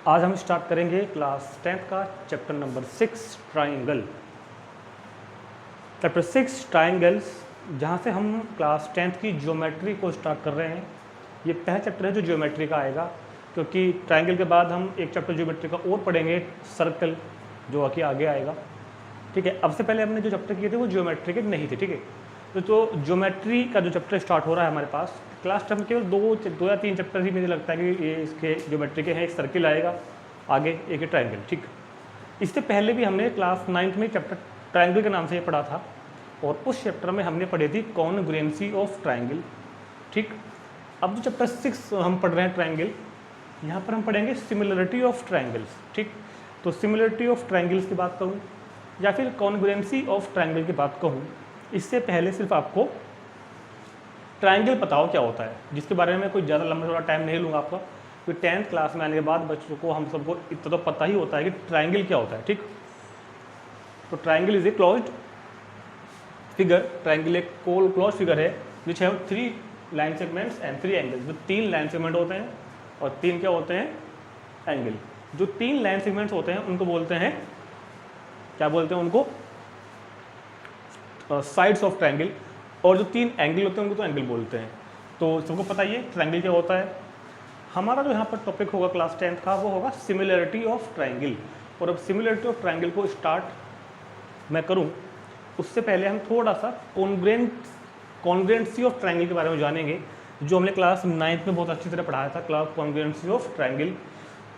आज हम स्टार्ट करेंगे क्लास 10th का chapter number 6 triangle. Chapter 6 triangles, जहाँ से हम क्लास 10th की ज्योमेट्री को स्टार्ट कर रहे हैं। ये पहला चैप्टर है जो ज्योमेट्री का आएगा, क्योंकि ट्राइंगल के बाद हम एक चैप्टर ज्योमेट्री का और पढ़ेंगे, सर्कल, जो कि आगे आएगा। ठीक है, अब से पहले हमने जो चैप्टर किए थे वो ज्योमेट्री के नहीं थे। ठीक है, तो ज्योमेट्री का जो चैप्टर स्टार्ट हो रहा है हमारे पास क्लास 10 में केवल दो या तीन चैप्टर ही मुझे लगता है कि ये इसके ज्योमेट्री के हैं। एक सर्किल आएगा, आगे एक ट्राइंगल। ठीक, इससे पहले भी हमने क्लास 9th में चैप्टर ट्राइंगल के नाम से ये पढ़ा था, और उस चैप्टर में हमने पढ़ी थी कॉन्ग्रुएंसी ऑफ ट्राइंगल। ठीक, अब जो चैप्टर 6 हम पढ़ रहे हैं ट्राइंगल, यहाँ पर हम पढ़ेंगे सिमिलरिटी ऑफ ट्राइंगल्स। ठीक, तो सिमिलरिटी ऑफ ट्राइंगल्स की बात करूँ या फिर कॉन्ग्रुएंसी ऑफ ट्राइंगल की बात कहूँ, इससे पहले सिर्फ आपको ट्राइंगल बताओ क्या होता है, जिसके बारे में कोई ज़्यादा लंबा थोड़ा टाइम नहीं लूँगा आपका, क्योंकि 10th क्लास में आने के बाद बच्चों को हम सबको इतना तो पता ही होता है कि ट्राइंगल क्या होता है। ठीक, तो triangle is a closed figure. Triangle एक क्लोज फिगर है which have 3 line segments and 3 angles. जो 3 लाइन सेगमेंट होते हैं और 3 क्या होते हैं, एंगल। जो 3 लाइन सेगमेंट्स होते हैं उनको बोलते हैं, क्या बोलते हैं उनको, साइड्स ऑफ ट्राइंगल। और जो 3 एंगल होते हैं उनको तो एंगल बोलते हैं। तो सबको पता ही है ट्राइंगल क्या होता है। हमारा जो यहाँ पर टॉपिक होगा क्लास 10th का वो होगा सिमिलरिटी ऑफ ट्राइंगल। और अब सिमिलरिटी ऑफ ट्राइंगल को स्टार्ट मैं करूँ उससे पहले हम थोड़ा सा कॉन्ग्रुएंसी ऑफ ट्राइंगल के बारे में जानेंगे, जो हमने क्लास 9th में बहुत अच्छी तरह पढ़ाया था, क्लास कॉन्ग्रुएंसी ऑफ ट्राइंगल।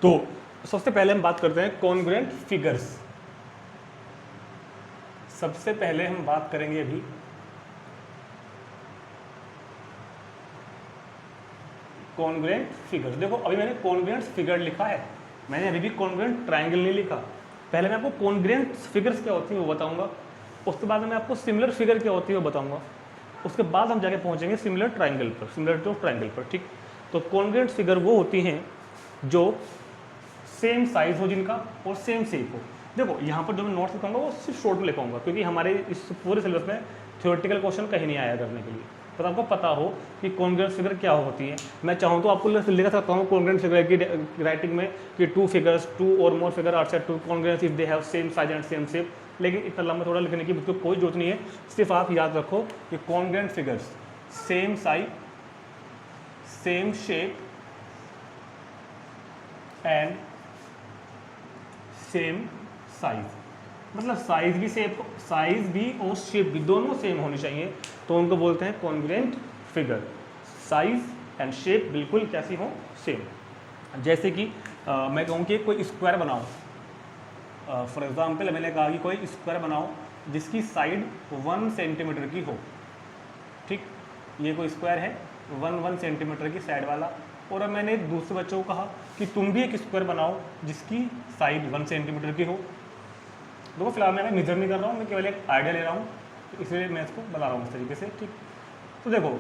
तो सबसे पहले हम बात करते हैं कॉन्ग्रुएंट फिगर्स। सबसे पहले हम बात करेंगे अभी कॉन्ग्रुएंट फिगर्स। देखो, अभी मैंने कॉन्ग्रुएंट फिगर लिखा है, मैंने अभी भी कॉन्ग्रुएंट ट्राइंगल नहीं लिखा। पहले मैं आपको कॉन्ग्रुएंट फिगर्स क्या होती है वो बताऊंगा, उसके बाद मैं आपको सिमिलर फिगर क्या होती है वो बताऊंगा, उसके बाद हम जाके पहुंचेंगे सिमिलर ट्राइंगल पर, सिमिलरिटी ऑफ ट्राइंगल पर। ठीक, तो कॉन्ग्रुएंट फिगर वो होती हैं जो सेम साइज हो जिनका और सेम शेप हो। देखो, यहाँ पर जो मैं नोट्स लिखाऊंगा वो सिर्फ शॉर्ट में लिखाऊंगा, क्योंकि हमारे इस पूरे सिलेबस में थ्योरेटिकल क्वेश्चन कहीं नहीं आया करने के लिए। तो आपको पता हो कि कॉन्ग्रुएंट फिगर क्या होती है। मैं चाहूँ तो आपको लिखा सकता हूँ कॉन्ग्रुएंट फिगर की राइटिंग में कि 2 फिगर्स, 2 और more figure are said to congruent if they have same size and same shape. लेकिन इतना लंबा थोड़ा लिखने की मुझको कोई जरूरत नहीं है। सिर्फ आप याद रखो कि congruent figures same size, same shape and same size. मतलब साइज भी और शेप भी दोनों सेम होनी चाहिए, तो उनको बोलते हैं congruent figure. Size and shape बिल्कुल कैसी हो, सेम। जैसे कि मैं कहूँ कि कोई स्क्वायर बनाओ, फॉर एग्जांपल मैंने कहा कि कोई स्क्वायर बनाओ जिसकी साइड 1 सेंटीमीटर की हो। ठीक, ये कोई स्क्वायर है 1 सेंटीमीटर की साइड वाला। और अब मैंने दूसरे बच्चों को कहा कि तुम भी एक स्क्वायर बनाओ जिसकी साइड 1 सेंटीमीटर की हो। देखो, फिलहाल मैं मेजर नहीं कर रहा हूँ, मैं केवल एक आइडिया ले रहा हूँ, इसलिए मैं इसको बता रहा हूँ इस तरीके से। ठीक, तो देखो,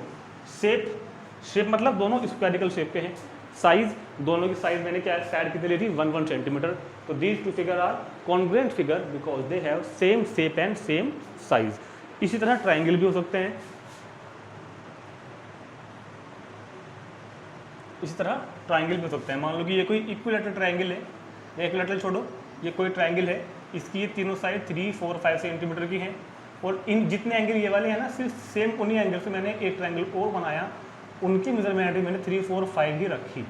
शेप मतलब दोनों स्क्वायरिकल शेप के हैं। साइज, दोनों की साइज मैंने क्या साइड कितनी ली थी, 1 सेंटीमीटर। तो these 2 figure are congruent figure because they have same shape and same size. इसी तरह ट्राइंगल भी हो सकते हैं। इसी तरह ट्राइंगल भी हो सकते हैं। मान लो कि ये कोई इक्विलैटरल ट्राइंगल है, इक्विलैटरल छोड़ो, ये कोई ट्राइंगल है, इसकी ये तीनों साइड 3, 4, 5 सेंटीमीटर की हैं। और इन जितने एंगल ये वाले हैं ना, सिर्फ सेम उन्हीं एंगल से मैंने एक ट्राइंगल और बनाया, उनकी मेजरमेंट भी मैंने 3, 4, 5 ही रखी।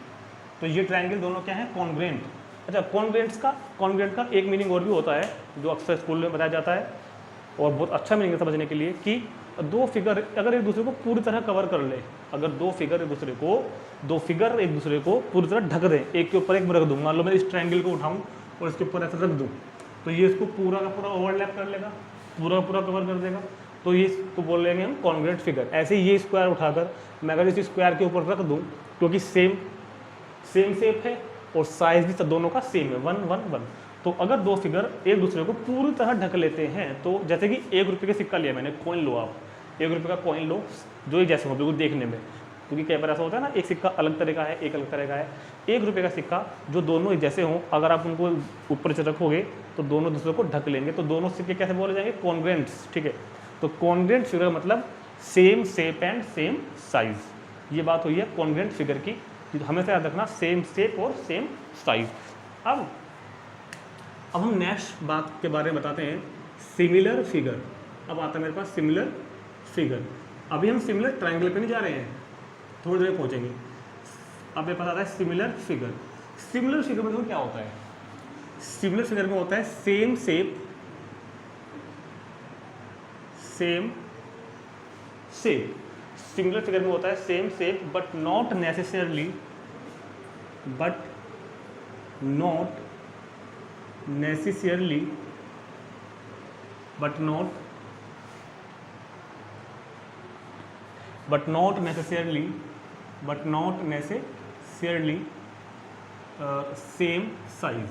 तो ये ट्राइंगल दोनों क्या है, कॉन्ग्रुएंट। अच्छा, कॉन्ग्रुएंट का एक मीनिंग और भी होता है जो अक्सर स्कूल में बताया जाता है, और बहुत अच्छा मीनिंग है समझने के लिए, कि 2 फिगर अगर एक दूसरे को पूरी तरह कवर कर ले, अगर 2 फिगर एक दूसरे को पूरी तरह ढक दें, एक के ऊपर एक मैं रख दूँ। मान लो मैं इस ट्राइंगल को उठाऊँ और इसके ऊपर ऐसे रख दूँ, तो ये इसको पूरा का पूरा ओवरलैप कर लेगा, पूरा कवर कर देगा। तो ये इसको बोल लेंगे हम कॉन्ग्रुएंट फिगर। ऐसे ही ये स्क्वायर उठाकर मैं अगर इस स्क्वायर के ऊपर रख दूँ, क्योंकि सेम शेप है और साइज भी दोनों का सेम है, 1, 1, 1। तो अगर 2 फिगर एक दूसरे को पूरी तरह ढक लेते हैं, तो जैसे कि 1 रुपये का सिक्का लिया मैंने, कॉइन लो, आप 1 रुपये का कॉइन लो, जो एक जैसे हो बिल्कुल देखने में, क्योंकि कई बार ऐसा होता है ना, एक सिक्का अलग तरह का है, एक अलग तरह का है। 1 रुपये का सिक्का जो दोनों एक जैसे हों, अगर आप उनको ऊपर से रखोगे तो दोनों दूसरे को ढक लेंगे, तो दोनों सिक्के कैसे बोले जाएंगे, कॉन्ग्रुएंट्स। ठीक है, तो कॉन्ग्रुएंट फिगर मतलब same shape and same size. ये बात हुई है कॉन्ग्रुएंट फिगर की। हमेशा याद रखना, सेम शेप और सेम साइज। अब हम नेक्स्ट बात के बारे में बताते हैं, सिमिलर फिगर। अब आता है मेरे पास सिमिलर फिगर। अभी हम सिमिलर ट्रायंगल पे नहीं जा रहे हैं, थोड़ी देर पहुंचेंगे। अब मेरे पास आता है सिमिलर फिगर। सिमिलर फिगर में देखो क्या होता है, सिमिलर फिगर में होता है same shape, same shape. Similar figure में होता है same shape but not necessarily, but not necessarily, but not necessarily, but not necessarily same size.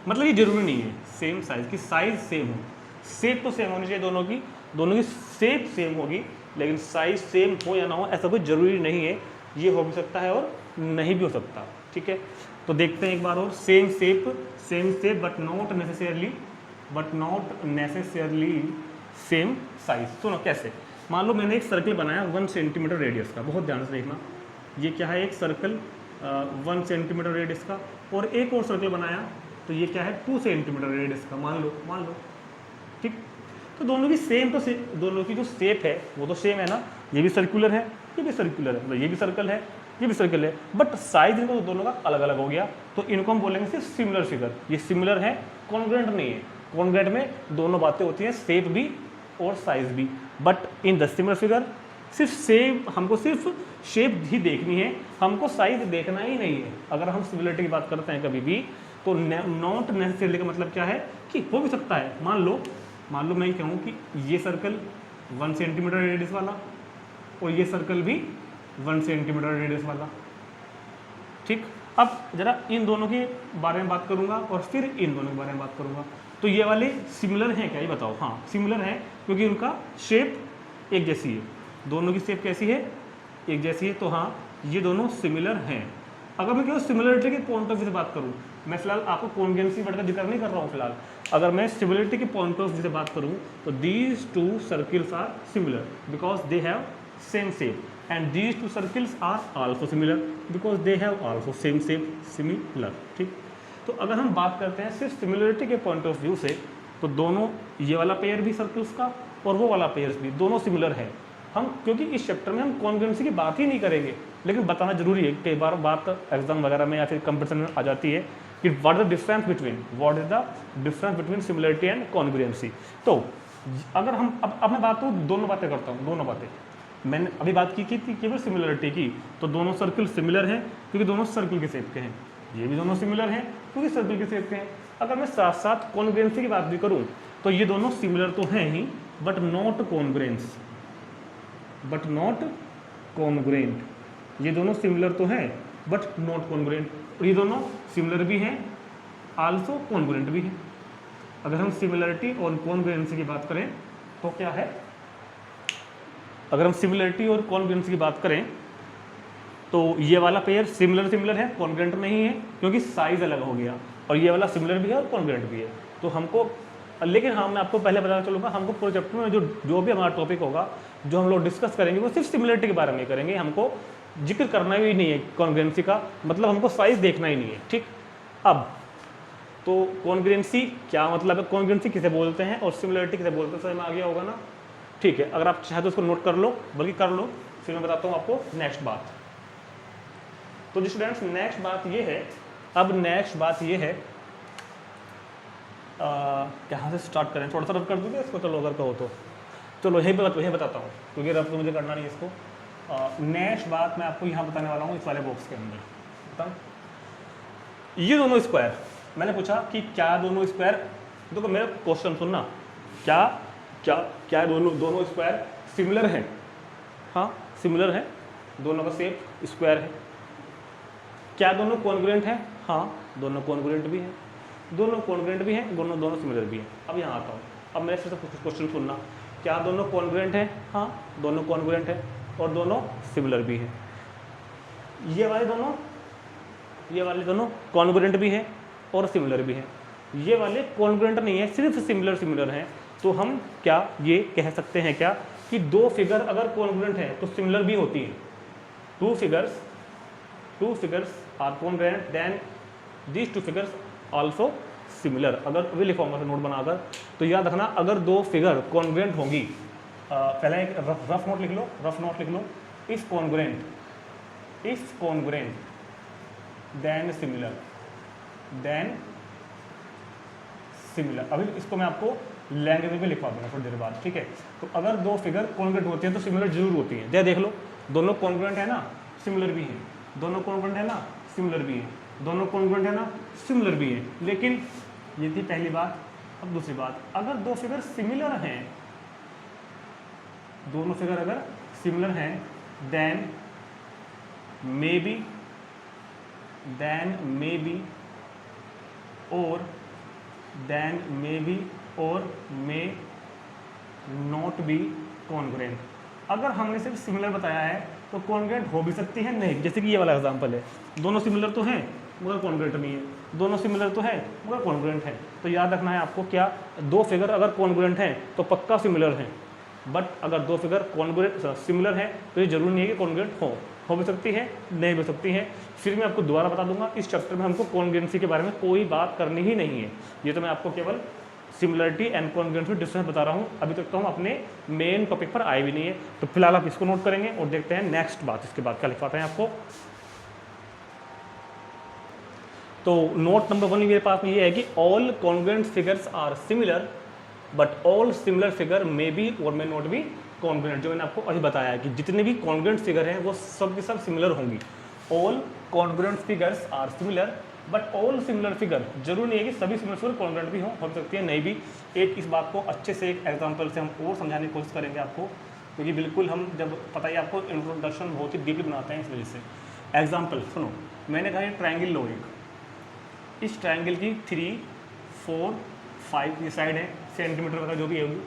मतलब ये जरूरी नहीं है सेम साइज की साइज सेम हो, शेप तो सेम होनी चाहिए दोनों की शेप सेम होगी, लेकिन साइज सेम हो या ना हो ऐसा कोई जरूरी नहीं है। ये हो भी सकता है और नहीं भी हो सकता, ठीक है। तो देखते हैं एक बार और, same shape but not necessarily same size. सुनो कैसे, मान लो मैंने एक सर्कल बनाया 1 सेंटीमीटर रेडियस का, बहुत ध्यान से देखना, ये क्या है, एक सर्कल 1 सेंटीमीटर रेडियस का, और एक और सर्कल बनाया तो ये क्या है 2 सेंटीमीटर रेडियस का, मान लो, ठीक। तो दोनों की सेम, तो दोनों की जो शेप है वो तो सेम है ना, ये भी सर्कुलर है, ये भी सर्कुलर है, मतलब ये भी सर्कल है, ये भी सर्कल है, बट साइज इनको तो दोनों का अलग अलग हो गया, तो इनको हम बोलेंगे सिर्फ सिमिलर फिगर। ये सिमिलर है, कॉन्ग्रुएंट नहीं है। कॉन्ग्रुएंट में दोनों बातें होती हैं, शेप भी और साइज भी, but in the similar figure सिर्फ शेप, हमको सिर्फ शेप ही देखनी है, हमको साइज देखना ही नहीं है। अगर हम सिमिलरिटी की बात करते हैं कभी भी, तो नॉट नेसेसरली का मतलब क्या है कि हो भी सकता है, मान लो मैं कहूँ कि ये सर्कल 1 सेंटीमीटर रेडियस वाला और ये सर्कल भी 1 सेंटीमीटर रेडियस वाला, ठीक। अब जरा इन दोनों के बारे में बात करूंगा और फिर इन दोनों के बारे में बात करूंगा। तो ये वाले सिमिलर हैं क्या, ये बताओ। हाँ सिमिलर हैं, क्योंकि उनका शेप एक जैसी है, दोनों की शेप कैसी है, एक जैसी है, तो हाँ ये दोनों सिमिलर हैं। अगर मैं केवल सिमिलरिटी के पॉइंट ऑफ व्यू से बात करूँ, मैं फिलहाल आपको कॉन्ग्रुएंसी वर्ड का जिक्र नहीं कर रहा हूँ फिलहाल, अगर मैं सिमिलरिटी के पॉइंट ऑफ व्यू से बात करूँ तो these 2 circles are similar because they have same shape, and these 2 circles are also similar because they have also same shape, similar, ठीक। तो अगर हम बात करते हैं सिर्फ सिमिलरिटी के पॉइंट ऑफ व्यू से, तो दोनों, ये वाला पेयर भी सर्कल्स का और वो वाला पेयर भी, दोनों सिमिलर है। हम क्योंकि इस चैप्टर में हम कॉन्ग्रुएंसी की बात ही नहीं करेंगे, लेकिन बताना जरूरी है, कई बार बात एग्जाम वगैरह में या फिर कंपटीशन में आ जाती है कि what is the difference between similarity and congruency. तो अगर हम अब मैं बात करूँ, दोनों बातें करता हूँ, दोनों बातें मैंने अभी बात की थी केवल सिमिलरिटी की, तो दोनों सर्कल सिमिलर हैं क्योंकि दोनों सर्कल के शेप के हैं, ये भी दोनों सिमिलर हैं क्योंकि सर्कल के शेप के हैं। अगर मैं साथ साथ कॉन्ग्रुएंसी की बात भी करूँ तो ये दोनों सिमिलर तो हैं ही, बट नॉट कॉन्ग्रुएंट, ये दोनों सिमिलर तो हैं बट नॉट कॉन्ग्रुएंट, और ये दोनों सिमिलर भी हैं आल्सो कॉन्ग्रुएंट भी हैं। अगर हम सिमिलरिटी और कॉन्ग्रुएंसी की बात करें तो क्या है, अगर हम सिमिलरिटी और कॉन्ग्रुएंसी की बात करें तो ये वाला पेयर सिमिलर है, कॉन्ग्रुएंट नहीं है क्योंकि साइज अलग हो गया, और ये वाला सिमिलर भी है और कॉन्ग्रुएंट भी है। तो हमको, लेकिन हाँ मैं आपको पहले बताना चलूँगा, हमको पूरे चैप्टर में जो भी हमारा टॉपिक होगा, जो हम लोग डिस्कस करेंगे, वो सिर्फ सिमिलरिटी के बारे में करेंगे, हमको जिक्र करना ही नहीं है कॉन्ग्रुएंसी का, मतलब हमको साइज देखना ही नहीं है, ठीक। अब तो कॉन्ग्रुएंसी क्या मतलब है, कॉन्ग्रुएंसी किसे बोलते हैं और सिमिलरिटी किसे बोलते हैं, समझ में आ गया होगा ना, ठीक है। अगर आप चाहे तो उसको नोट कर लो, बल्कि कर लो, फिर मैं बताता हूँ आपको नेक्स्ट बात। तो स्टूडेंट्स नेक्स्ट बात ये है, अब नेक्स्ट बात ये है, कहाँ से स्टार्ट करें, थोड़ा सा रब कर दूँगा इसको, चलो अगर कहो तो चलो यहीं बताता हूँ, क्योंकि रब तो मुझे करना नहीं इसको। नेक्स्ट बात मैं आपको यहाँ बताने वाला हूँ, इस वाले बॉक्स के अंदर बताऊँ, ये दोनों स्क्वायर, मैंने पूछा कि क्या दोनों स्क्वायर, देखो मेरा क्वेश्चन सुनना, क्या दोनों स्क्वायर सिमिलर हैं, हाँ सिमिलर है, दोनों का शेप स्क्वायर है। क्या दोनों कॉन्ग्रुएंट हैं, हाँ दोनों कॉन्ग्रुएंट भी हैं, दोनों सिमिलर भी हैं। अब यहाँ आता हूँ, अब मेरे से क्वेश्चन सुनना, क्या दोनों कॉन्ग्रुएंट हैं, हाँ दोनों कॉन्ग्रुएंट हैं और दोनों सिमिलर भी हैं। ये वाले दोनों कॉन्ग्रुएंट भी हैं और सिमिलर भी हैं, ये वाले कॉन्ग्रुएंट नहीं है, सिर्फ सिमिलर हैं। तो हम क्या ये कह सकते हैं क्या कि दो फिगर अगर कॉन्ग्रुएंट हैं तो सिमिलर भी होती हैं। Two figures are congruent then these two figures also similar. अगर अभी लिखवाऊंगा नोट बनाकर, तो याद रखना अगर दो फिगर कॉन्ग्रुएंट होंगी, पहले एक रफ नोट लिख लो, रफ नोट लिख लो, इफ कॉन्ग्रुएंट देन सिमिलर, अभी इसको मैं आपको लैंग्वेज में लिखवा दूंगा थोड़ी देर बाद, ठीक है। तो अगर दो फिगर कॉन्ग्रुएंट होती हैं तो सिमिलर जरूर होती हैं। जैसे देख लो, दोनों कॉन्ग्रुएंट है ना, सिमिलर भी हैं, दोनों कॉन्ग्रुएंट है ना, सिमिलर भी है, दोनों कॉन्ग्रुएंट है ना, सिमिलर भी है। लेकिन ये थी पहली बात। अब दूसरी बात, अगर दो फिगर सिमिलर हैं, दोनों फिगर अगर सिमिलर हैं, then may be or may not be congruent. अगर हमने सिर्फ सिमिलर बताया है तो कॉन्ग्रुएंट हो भी सकती है, नहीं। जैसे कि ये वाला एग्जांपल है, दोनों सिमिलर तो हैं मगर कॉन्ग्रुएंट नहीं है, दोनों सिमिलर तो है मगर कॉन्ग्रुएंट है। तो याद रखना है आपको, क्या दो फिगर अगर कॉन्ग्रुएंट हैं तो पक्का सिमिलर हैं, बट अगर दो फिगर कॉन्ग्रुएंट सिमिलर है तो ये जरूरी नहीं है कि कॉन्ग्रुएंट हो भी सकती है, नहीं भी सकती है। फिर मैं आपको दोबारा बता दूंगा, इस चैप्टर में हमको कॉन्ग्रुएंसी के बारे में कोई बात करनी ही नहीं है। ये तो मैं आपको केवल सिमिलरिटी एंड कॉन्ग्रुएंसी डिफरेंस बता रहा हूँ। अभी तक तो हम अपने मेन टॉपिक पर आए भी नहीं है। तो फिलहाल आप इसको नोट करेंगे और देखते हैं नेक्स्ट बात, इसके बाद क्या लिखवाते हैं आपको। तो नोट नंबर 1 मेरे पास में ये है कि all congruent figures are similar but all similar figure may be or may not be congruent. जो मैंने आपको अभी बताया है कि जितने भी कॉन्ग्रुएंट फिगर हैं वो सब के सब सिमिलर होंगी। All congruent figures are similar but all similar figure, जरूरी नहीं है कि सभी सिमिलर फिगर कॉन्ग्रुएंट भी हो सकती है, नहीं भी। एक इस बात को अच्छे से एक एग्जांपल से हम और समझाने की कोशिश करेंगे आपको, क्योंकि बिल्कुल हम जब पता ही आपको इंट्रोडक्शन बहुत ही डीपली बनाते हैं, इस वजह से। एग्जाम्पल सुनो, मैंने कहा ट्राइंगल लो एक, इस ट्राइंगल की 3, 4, 5 ये साइड है, सेंटीमीटर वगैरह जो भी होगी,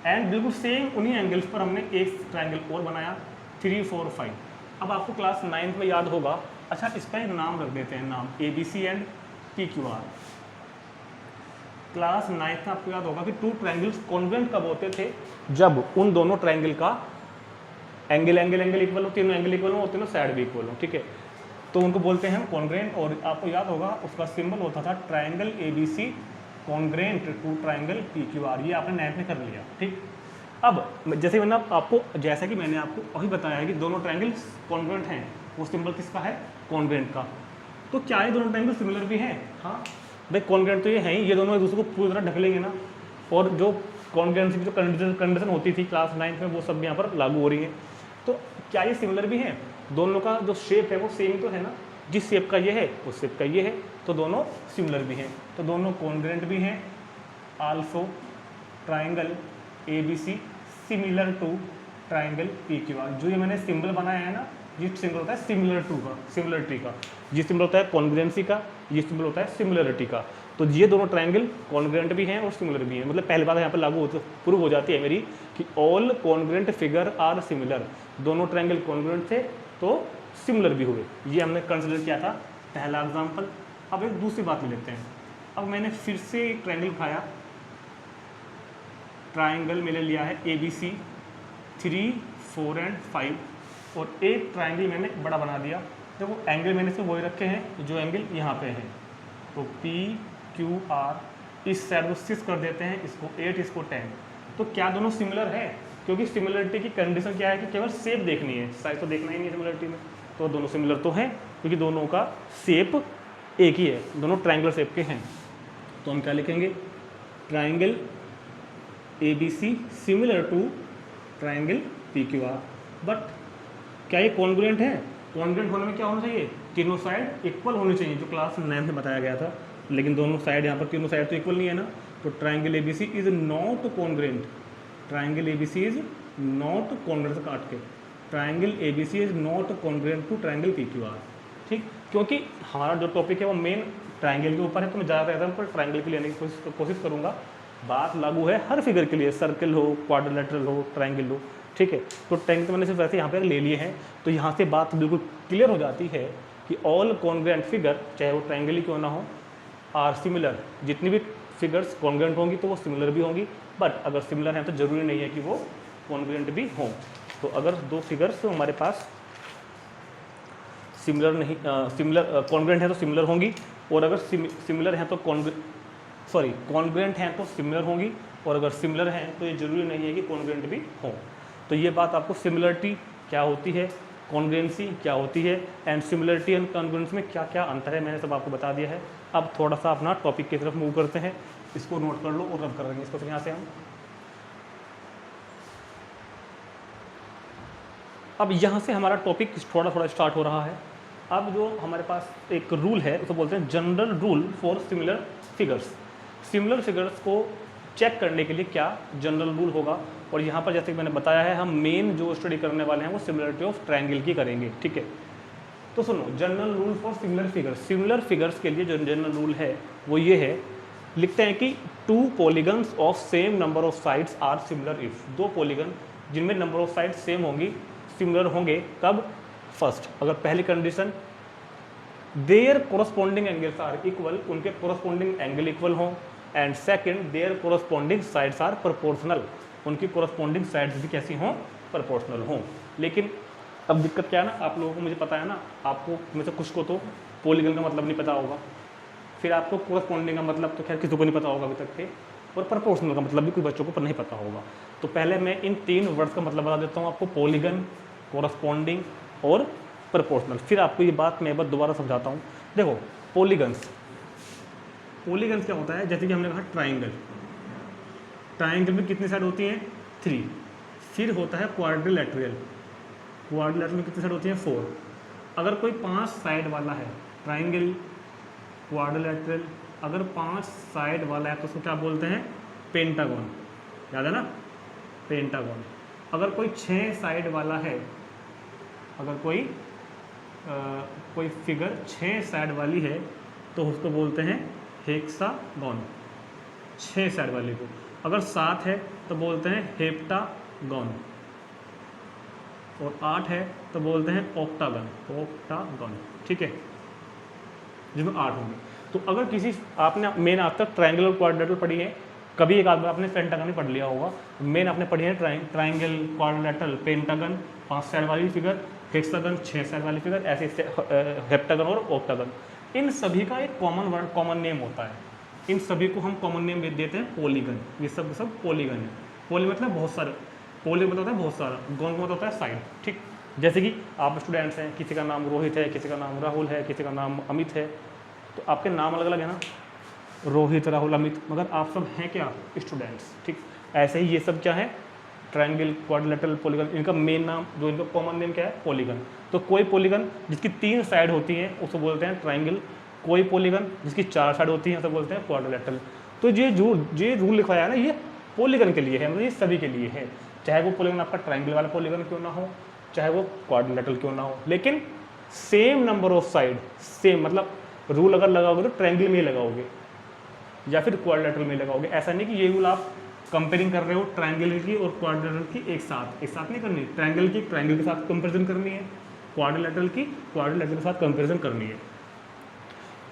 एंड बिल्कुल सेम उन्हीं एंगल्स पर हमने एक ट्राइंगल और बनाया 3, 4, 5। अब आपको क्लास 9th में याद होगा, अच्छा इसका एक नाम रख देते हैं, नाम ABC and PQR। Class 9th में आपको याद होगा कि 2 ट्राइंगल्स कॉन्ग्रुएंट कब होते थे, जब उन दोनों ट्राइंगल का एंगल इक्वल हो, तीनों एंगल इक्वल हो और तीनों साइड भी इक्वल हो, ठीक है। तो उनको बोलते हैं हम कॉन्ग्रुएंट। और आपको याद होगा उसका सिंबल होता था triangle ABC congruent to triangle PQR। ये आपने 9th में कर लिया, ठीक। अब जैसे मैंने जैसा कि मैंने आपको अभी बताया है कि दोनों ट्राइंगल कॉन्ग्रुएंट हैं, वो सिंबल किसका है, कॉन्ग्रुएंट का। तो क्या ये दोनों ट्राइंगल सिमिलर भी हैं? हाँ भाई, कॉन्ग्रुएंट तो ये हैं ही, ये दोनों एक दूसरे को पूरी तरह ढक लेंगे ना। और जो कॉन्ग्रुएंसी की जो कंडीशन होती थी क्लास 9th में, वो सब यहाँ पर लागू हो रही है। तो क्या ये सिमिलर भी हैं? दोनों का जो शेप है वो सेम तो है ना, जिस शेप का ये है उस शेप का ये है, तो दोनों सिमिलर भी हैं, तो दोनों कॉन्ग्रुएंट भी हैं। Also triangle ABC similar to triangle PQR। जो ये मैंने सिंबल बनाया है ना, ये सिंबल होता है सिमिलरिटी का, ये सिंबल होता है कॉन्ग्रुएंसी का, ये सिंबल होता है सिमिलरिटी का। तो ये दोनों ट्राइंगल कॉन्ग्रुएंट भी हैं और सिमिलर भी हैं। मतलब पहली बात यहाँ पर लागू प्रूव हो जाती है मेरी कि all congruent figure are similar. दोनों ट्राइंगल कॉन्ग्रुएंट थे तो सिमिलर भी हुए, ये हमने कंसिडर किया था पहला एग्जाम्पल। अब एक दूसरी बात ले लेते हैं। अब मैंने फिर से एक ट्राइंगल उठाया, ट्राइंगल मैंने लिया है ABC 3, 4 एंड 5, और एक ट्राइंगल मैंने बड़ा बना दिया। देखो एंगल मैंने से वही रखे हैं जो एंगल यहाँ पे है, तो PQR। इस साइड को 6 कर देते हैं, इसको 8, इसको 10। तो क्या दोनों सिमिलर है? क्योंकि सिमिलरिटी की कंडीशन क्या है कि केवल शेप देखनी है, साइज तो देखना ही नहीं है सिमिलरिटी में। तो दोनों सिमिलर तो हैं क्योंकि दोनों का शेप एक ही है, दोनों ट्राइंगुलर शेप के हैं। तो हम क्या लिखेंगे, triangle ABC similar to triangle PQR। But क्या ये कॉन्ग्रुएंट है? कॉन्ग्रुएंट होने में क्या होना चाहिए, तीनों साइड इक्वल होनी चाहिए, जो क्लास 9 में बताया गया था। लेकिन दोनों साइड यहाँ पर तीनों साइड तो इक्वल नहीं है ना, तो triangle ABC is not congruent. Triangle ABC is not congruent, काट के triangle ABC is not congruent to triangle PQR, ठीक। क्योंकि हमारा जो टॉपिक है वो मेन ट्राइंगल के ऊपर है, तो मैं ज़्यादा एग्जाम्पल ट्राइंगल के लेने की कोशिश करूँगा। बात लागू है हर फिगर के लिए, सर्कल हो, क्वाड्रिलेटरल हो, ट्राइंगल हो, ठीक है। तो ट्राइंगल तो मैंने सिर्फ वैसे यहाँ पे ले लिए हैं, तो यहाँ से बात बिल्कुल क्लियर हो जाती है कि ऑल कॉन्ग्रुएंट फिगर, चाहे वो ट्राइंगल ही क्यों ना हो, आर सिमिलर। जितनी भी फिगर्स कॉन्ग्रुएंट होंगी तो वो सिमिलर भी होंगी, बट अगर सिमिलर हैं तो ज़रूरी नहीं है कि वो कॉन्ग्रुएंट भी हों। तो अगर दो फिगर्स हमारे पास सिमिलर नहीं, कॉन्ग्रुएंट है तो सिमिलर होंगी, और अगर सिमिलर हैं तो कॉन्ग्रुएंट हैं तो सिमिलर होंगी, और अगर सिमिलर हैं तो ये जरूरी नहीं है कि कॉन्ग्रुएंट भी हों। तो ये बात आपको सिमिलरिटी क्या होती है, कॉन्ग्रुएंसी क्या होती है, एंड सिमिलरिटी एंड कॉन्ग्रुएंसी में क्या क्या अंतर है, मैंने सब आपको बता दिया है। अब थोड़ा सा अपना टॉपिक की तरफ मूव करते हैं, इसको नोट कर लो और रब कर देंगे इसको। फिर यहाँ से हम अब यहाँ से हमारा टॉपिक थोड़ा थोड़ा स्टार्ट हो रहा है। अब जो हमारे पास एक रूल है उसको बोलते हैं general rule for similar figures. Similar figures को चेक करने के लिए क्या जनरल रूल होगा, और यहाँ पर जैसे कि मैंने बताया है हम मेन जो स्टडी करने वाले हैं वो सिमिलरिटी ऑफ ट्रायंगल की करेंगे, ठीक है। तो सुनो, general rule for similar figures. Similar figures के लिए जो जनरल रूल है वो ये है, लिखते हैं कि two polygons of same number of sides are similar if. दो पॉलीगन जिनमें नंबर ऑफ साइड्स सेम होंगी, सिमिलर होंगे कब? फर्स्ट, अगर पहली condition their corresponding angles are equal, उनके कोरस्पॉन्डिंग एंगल इक्वल हों, and second their corresponding sides are proportional, उनकी कोरस्पॉन्डिंग साइड्स भी कैसी हों? प्रोपोर्शनल हों। लेकिन अब दिक्कत क्या है ना, आप लोगों को, मुझे पता है ना, आपको में से कुछ को तो पॉलीगन का मतलब नहीं पता होगा, फिर आपको कोरस्पॉन्डिंग का मतलब तो खैर किसी को नहीं पता होगा अभी तक के, और प्रोपोर्शनल का मतलब भी कुछ बच्चों को नहीं पता होगा। तो पहले मैं इन तीन वर्ड्स का मतलब बता देता हूँ आपको, पॉलीगन, कोरस्पॉन्डिंग और प्रोपोर्शनल। फिर आपको ये बात मैं एक बार दोबारा समझाता हूँ। देखो, पॉलीगन्स क्या होता है, जैसे कि हमने कहा ट्राइंगल, ट्राइंगल में कितनी साइड होती हैं? 3। फिर होता है क्वाड्रिलेटरल, क्वाड्रिलेटरल में कितनी साइड होती हैं? 4। अगर कोई 5 साइड वाला है ट्राइंगल, क्वाड्रिलेटरल, अगर 5 साइड वाला है तो उसको क्या बोलते हैं? पेंटागन, याद है ना, पेंटागन। अगर कोई 6 साइड वाला है, अगर कोई फिगर 6 साइड वाली है तो उसको बोलते हैं हेक्सागोन, 6 साइड वाली को। अगर 7 है तो बोलते हैं हेप्टागोन, और 8 है तो बोलते हैं ऑक्टागन, ठीक है, जिसमें 8 होंगे। तो अगर किसी, आपने मेन आज तक ट्राइंगल और क्वाड्रिलेटरल पढ़ी है, कभी एक आदमी आपने पेंटागन ही पढ़ लिया होगा। मेन आपने पढ़ी है ट्राइंगल, क्वाड्रिलेटरल, पेंटागन 5 साइड वाली फिगर, हेक्सागन 6 साइड वाली फिगर, ऐसे हेप्टागन और ऑक्टागन। इन सभी का एक कॉमन वर्ड, कॉमन नेम होता है। इन सभी को हम कॉमन नेम देते हैं पॉलीगन। ये सब पॉलीगन है। पॉली मतलब बहुत सारे, पॉली मतलब होता है बहुत सारा, गॉन मतलब होता है साइड, ठीक। जैसे कि आप स्टूडेंट्स हैं, किसी का नाम रोहित है, किसी का नाम राहुल है, किसी का नाम अमित है, तो आपके नाम अलग अलग है ना, रोहित, राहुल, अमित, मगर आप सब हैं क्या? स्टूडेंट्स, ठीक। ऐसे ही ये सब क्या है? ट्रायंगल, क्वाड्रिलेटरल, पॉलीगन, इनका मेन नाम जो इनका कॉमन नेम क्या है? पॉलीगन। तो कोई पॉलीगन जिसकी 3 साइड होती हैं उसको बोलते हैं ट्रायंगल, कोई पॉलीगन जिसकी 4 साइड होती हैं उसे बोलते हैं क्वाड्रिलेटरल। तो ये रूल लिखवाया है ना, ये पॉलीगन के लिए है, मतलब ये सभी के लिए है, चाहे वो पॉलीगन आपका ट्रायंगल वाला पॉलीगन क्यों ना हो, चाहे वो क्वाड्रिलेटरल क्यों ना हो, लेकिन same number of side, same मतलब रूल अगर लगाओगे तो ट्रायंगल में ही लगाओगे या फिर क्वाड्रिलेटरल में लगाओगे। ऐसा नहीं कि ये रूल आप कंपेयरिंग कर रहे हो ट्रायंगल की और क्वाड्रिलेटरल की एक साथ नहीं करनी। ट्रायंगल की ट्रायंगल के साथ कंपेरिजन करनी है, क्वाड्रिलेटरल की क्वाड्रिलेटरल के साथ कंपेरिजन करनी है।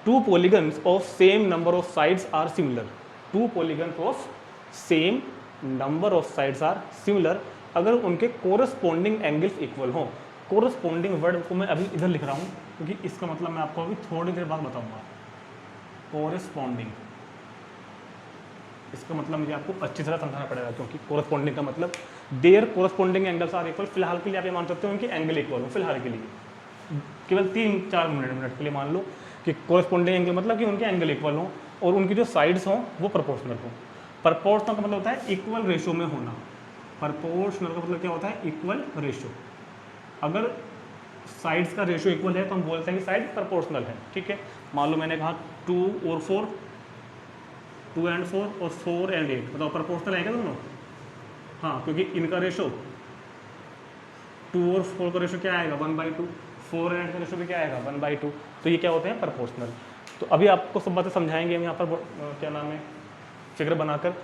Two polygons of same number of sides are similar, two polygons of same number of sides are similar अगर उनके कोरस्पॉन्डिंग एंगल्स इक्वल हों। कोरस्पॉन्डिंग वर्ड को मैं अभी इधर लिख रहा हूँ क्योंकि इसका मतलब मैं आपको अभी थोड़ी देर बाद बताऊँगा। कोरस्पॉन्डिंग, इसका मतलब मुझे आपको अच्छी तरह समझाना पड़ेगा, क्योंकि कोरस्पॉन्डिंग का मतलब their corresponding angles are equal. फिलहाल के लिए आप ये मान सकते हो उनके एंगल इक्वल हो, फिलहाल के लिए केवल 3-4 मिनट के लिए मान लो कि कोरस्पॉन्डिंग एंगल मतलब कि उनके एंगल इक्वल हों और उनकी जो साइड्स हों वो प्रोपोर्शनल हों। प्रोपोर्शनल का मतलब होता है इक्वल रेशो में होना। प्रोपोर्शनल का मतलब क्या होता है? Equal ratio. अगर साइड्स का रेशो इक्वल है तो हम बोलते हैं कि साइड प्रोपोर्शनल है, ठीक है। मान लो मैंने कहा 2 और 4, 2 and 4 और 4 and 8, बताओ प्रोपोर्शनल है क्या दोनों? हाँ, क्योंकि इनका रेशो 2 और 4 का रेशो क्या आएगा? 1/2। 4 and 8 का रेशो भी क्या आएगा? 1/2। तो ये क्या होते हैं? प्रोपोर्शनल। तो अभी आपको सब बातें समझाएंगे हम यहाँ पर क्या नाम है फिगर बनाकर।